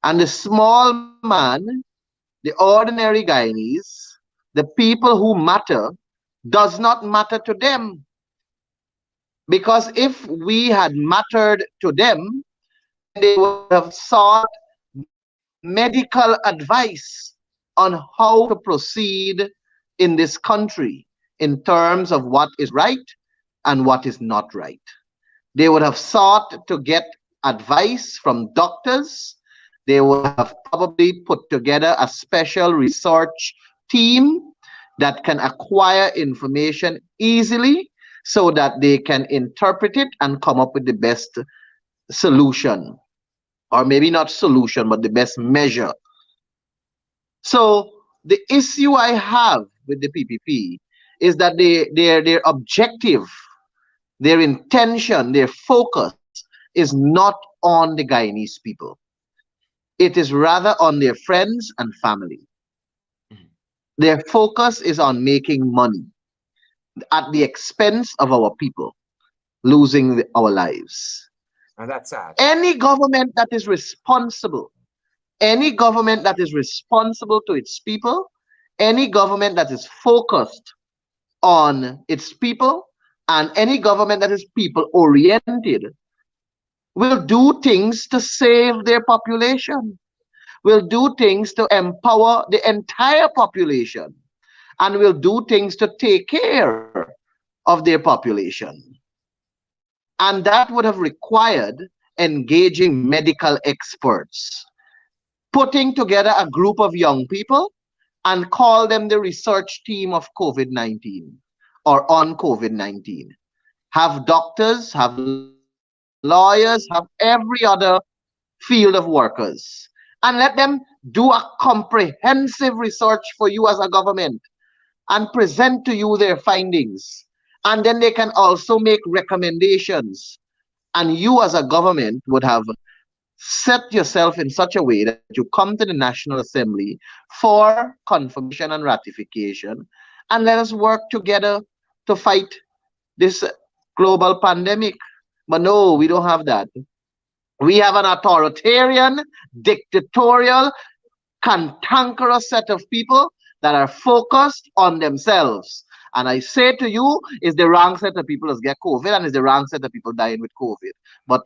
And the small man, the ordinary Guyanese, the people who matter, does not matter to them. Because if we had mattered to them, they would have sought medical advice on how to proceed in this country in terms of what is right and what is not right. They would have sought to get advice from doctors. They would have probably put together a special research team that can acquire information easily so that they can interpret it and come up with the best solution. or maybe not solution, but the best measure. So the issue I have with the PPP is that their objective, their intention, their focus is not on the Guyanese people. It is rather on their friends and family. Their focus is on making money at the expense of our people, losing our lives. And that's sad. Any government that is responsible, any government that is responsible to its people, any government that is focused on its people, and any government that is people oriented will do things to save their population, will do things to empower the entire population, and will do things to take care of their population. And that would have required engaging medical experts, putting together a group of young people and call them the research team of COVID-19 or on COVID-19. Have doctors, have lawyers, have every other field of workers, and let them do a comprehensive research for you as a government and present to you their findings. And then they can also make recommendations. And you as a government would have set yourself in such a way that you come to the National Assembly for confirmation and ratification, and let us work together to fight this global pandemic. But no, we don't have that. We have an authoritarian, dictatorial, cantankerous set of people that are focused on themselves. And I say to you, it's the wrong set of people that get COVID, and it's the wrong set of people dying with COVID. But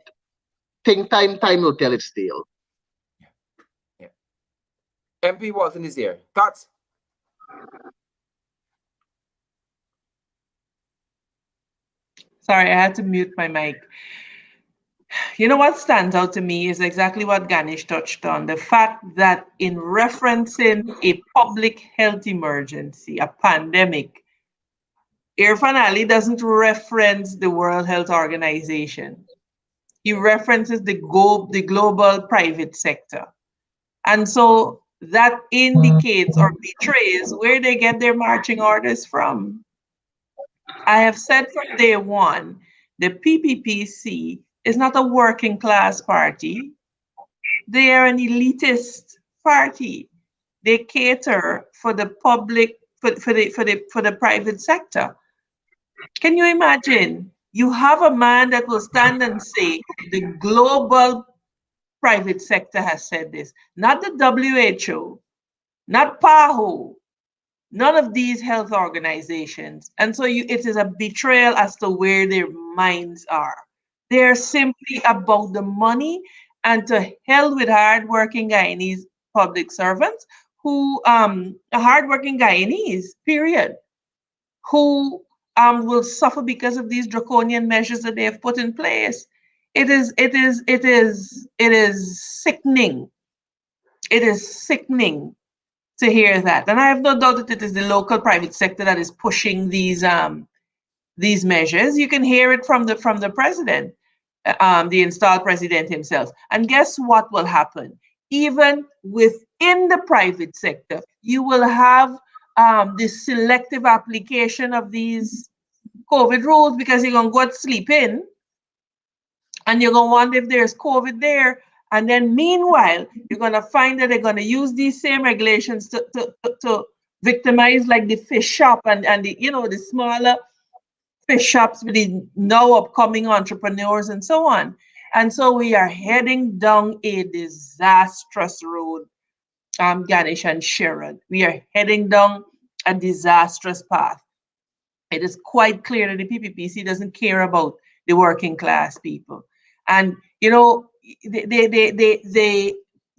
time will tell its tale. Yeah. MP Walton-Desir, thoughts? Sorry, I had to mute my mic. You know what stands out to me is exactly what Ganesh touched on, the fact that in referencing a public health emergency, a pandemic, Irfan Ali doesn't reference the World Health Organization. He references the global private sector. And so that indicates or betrays where they get their marching orders from. I have said from day one, the PPPC is not a working class party. They are an elitist party. They cater for the public, for the private sector. Can you imagine? You have a man that will stand and say the global private sector has said this, not the WHO, not PAHO, none of these health organizations. And so it is a betrayal as to where their minds are. They're simply about the money, and to hell with hardworking Guyanese public servants who, hardworking Guyanese, period, who will suffer because of these draconian measures that they have put in place. It is sickening. It is sickening to hear that. And I have no doubt that it is the local private sector that is pushing these measures. You can hear it from the president, the installed president himself. And guess what will happen? Even within the private sector, you will have the selective application of these COVID rules, because you're going to go to sleep in and you're going to wonder if there's COVID there. And then meanwhile, you're going to find that they're going to use these same regulations to victimize like the fish shop and the, the smaller fish shops with the now upcoming entrepreneurs and so on. And so we are heading down a disastrous road, Ganesh and Sharon. We are heading down a disastrous path. It is quite clear that the PPPC doesn't care about the working class people. And,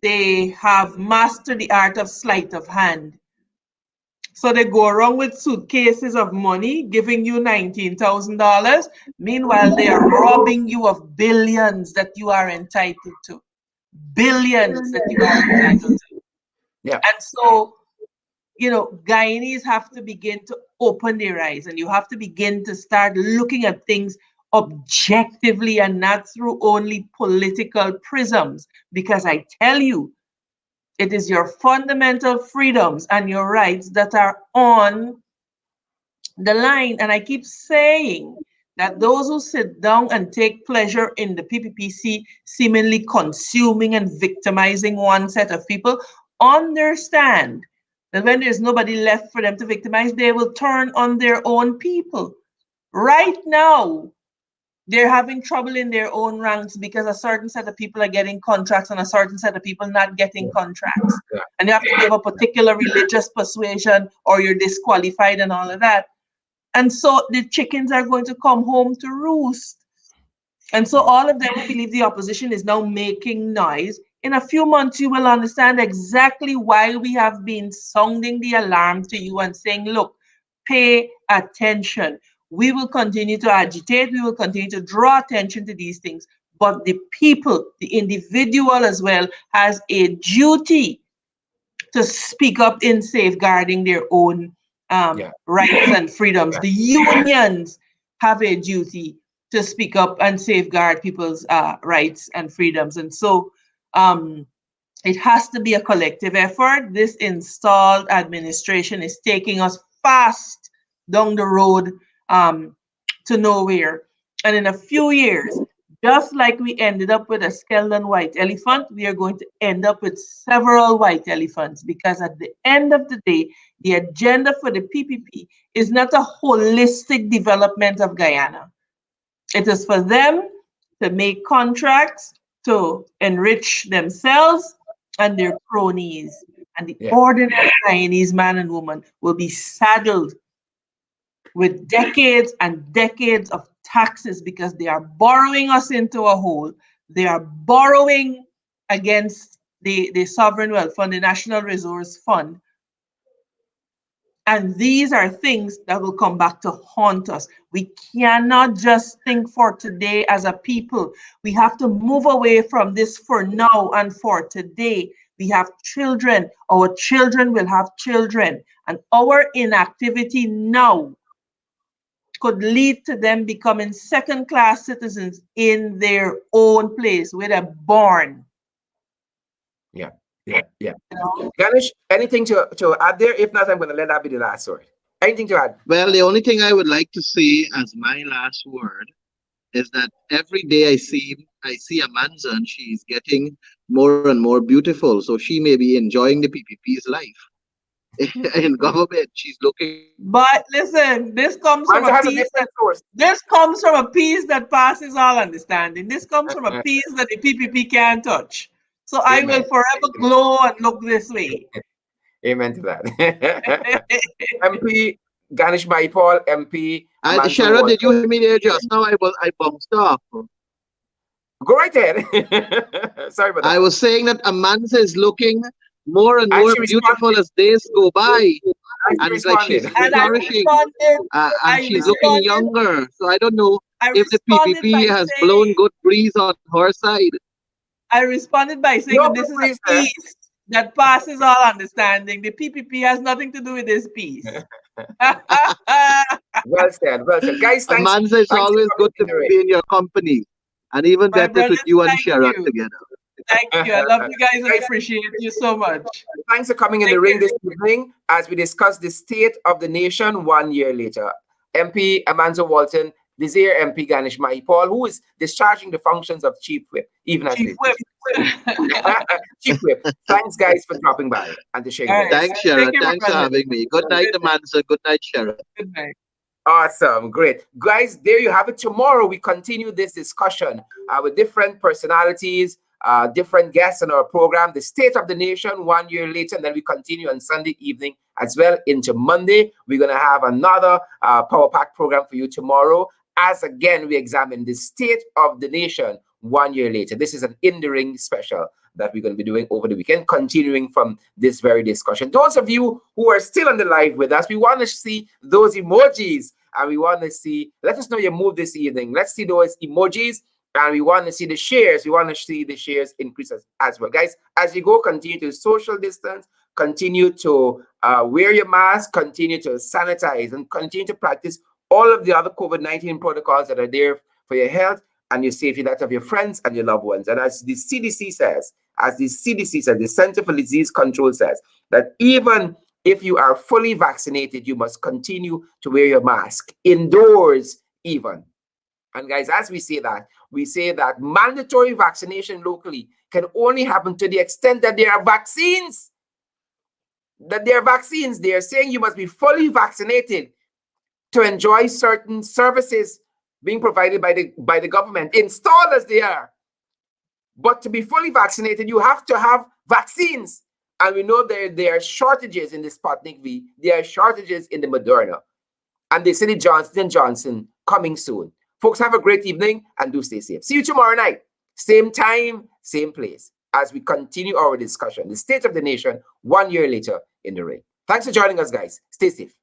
they have mastered the art of sleight of hand. So they go around with suitcases of money, giving you $19,000. Meanwhile, they are robbing you of billions that you are entitled to. Billions that you are entitled to. Yeah. And so, Guyanese have to begin to open their eyes, and you have to begin to start looking at things objectively and not through only political prisms. Because I tell you, it is your fundamental freedoms and your rights that are on the line. And I keep saying that those who sit down and take pleasure in the PPPC seemingly consuming and victimizing one set of people understand that when there's nobody left for them to victimize, they will turn on their own people. Right now, they're having trouble in their own ranks because a certain set of people are getting contracts and a certain set of people not getting contracts. And you have to give a particular religious persuasion or you're disqualified and all of that. And so the chickens are going to come home to roost. And so all of them who believe the opposition is now making noise. In a few months, you will understand exactly why we have been sounding the alarm to you and saying, look, pay attention. We will continue to agitate. We will continue to draw attention to these things. But the people, the individual as well, has a duty to speak up in safeguarding their own rights and freedoms. The unions have a duty to speak up and safeguard people's rights and freedoms. And so it has to be a collective effort. This installed administration is taking us fast down the road to nowhere. And in a few years, just like we ended up with a skeleton white elephant, we are going to end up with several white elephants, because at the end of the day, the agenda for the PPP is not a holistic development of Guyana. It is for them to make contracts to enrich themselves and their cronies. And the ordinary Guyanese man and woman will be saddled with decades and decades of taxes because they are borrowing us into a hole. They are borrowing against the sovereign wealth fund, the National Resource Fund. And these are things that will come back to haunt us. We cannot just think for today as a people. We have to move away from this for now and for today. We have children. Our children will have children. And our inactivity now could lead to them becoming second-class citizens in their own place where they're born. Yeah. Ganesh, anything to add there? If not, I'm going to let that be the last word. Anything to add? Well, the only thing I would like to say as my last word is that every day I see Amanza and she's getting more and more beautiful. So she may be enjoying the PPP's life. In government, she's looking. But listen, this comes from a peace that passes all understanding. This comes from a peace that the PPP can't touch. So I will forever glow and look this way. Amen to that. MP Ganesh Mahipaul, MP. Sharon, did you hear me there just now? I bounced off. Go right ahead. Sorry about that. I was saying that Amanza is looking more and more beautiful as days go by. And it's like she's flourishing. And she's looking younger. So I don't know if the PPP has blown good breeze on her side. I responded by saying that this is a peace that passes all understanding. The PPP has nothing to do with this peace. Well said. Guys, thanks. Amanza, it's always good to be in your company. And even better with you and Sharon together. Thank you. I love you guys and appreciate you so much. Thanks for coming in the ring this evening as we discuss the state of the nation 1 year later. MP Amanza Walton-Desir, MP Ganesh Mahipaul, who is discharging the functions of Chief Whip, even as Chief Whip. Chief Whip. Thanks, guys, for dropping by and to share. Thanks, Sharon. Thanks for having me. Good night, Amanza. Good night, Sharon. Good night. Awesome. Great. Guys, there you have it. Tomorrow, we continue this discussion with different personalities, different guests on our program, the state of the nation 1 year later, and then we continue on Sunday evening as well into Monday. We're going to have another Power Pack program for you tomorrow, as again, we examine the state of the nation 1 year later. This is an In the Ring special that we're going to be doing over the weekend, continuing from this very discussion. Those of you who are still on the live with us, we want to see those emojis, and we want to see, let us know your move this evening. Let's see those emojis. And we want to see the shares. We want to see the shares increase as well. Guys, as you go, continue to social distance, continue to wear your mask, continue to sanitize, and continue to practice all of the other COVID-19 protocols that are there for your health and your safety, that of your friends and your loved ones. And as the CDC says, the Center for Disease Control says, that even if you are fully vaccinated, you must continue to wear your mask indoors even. And guys, as we say that mandatory vaccination locally can only happen to the extent that there are vaccines. They are saying you must be fully vaccinated to enjoy certain services being provided by the government, installed as they are. But to be fully vaccinated, you have to have vaccines. And we know there are shortages in the Sputnik V. There are shortages in the Moderna. And they say the Johnson & Johnson coming soon. Folks, have a great evening and do stay safe. See you tomorrow night. Same time, same place, as we continue our discussion, the state of the nation, 1 year later in the ring. Thanks for joining us, guys. Stay safe.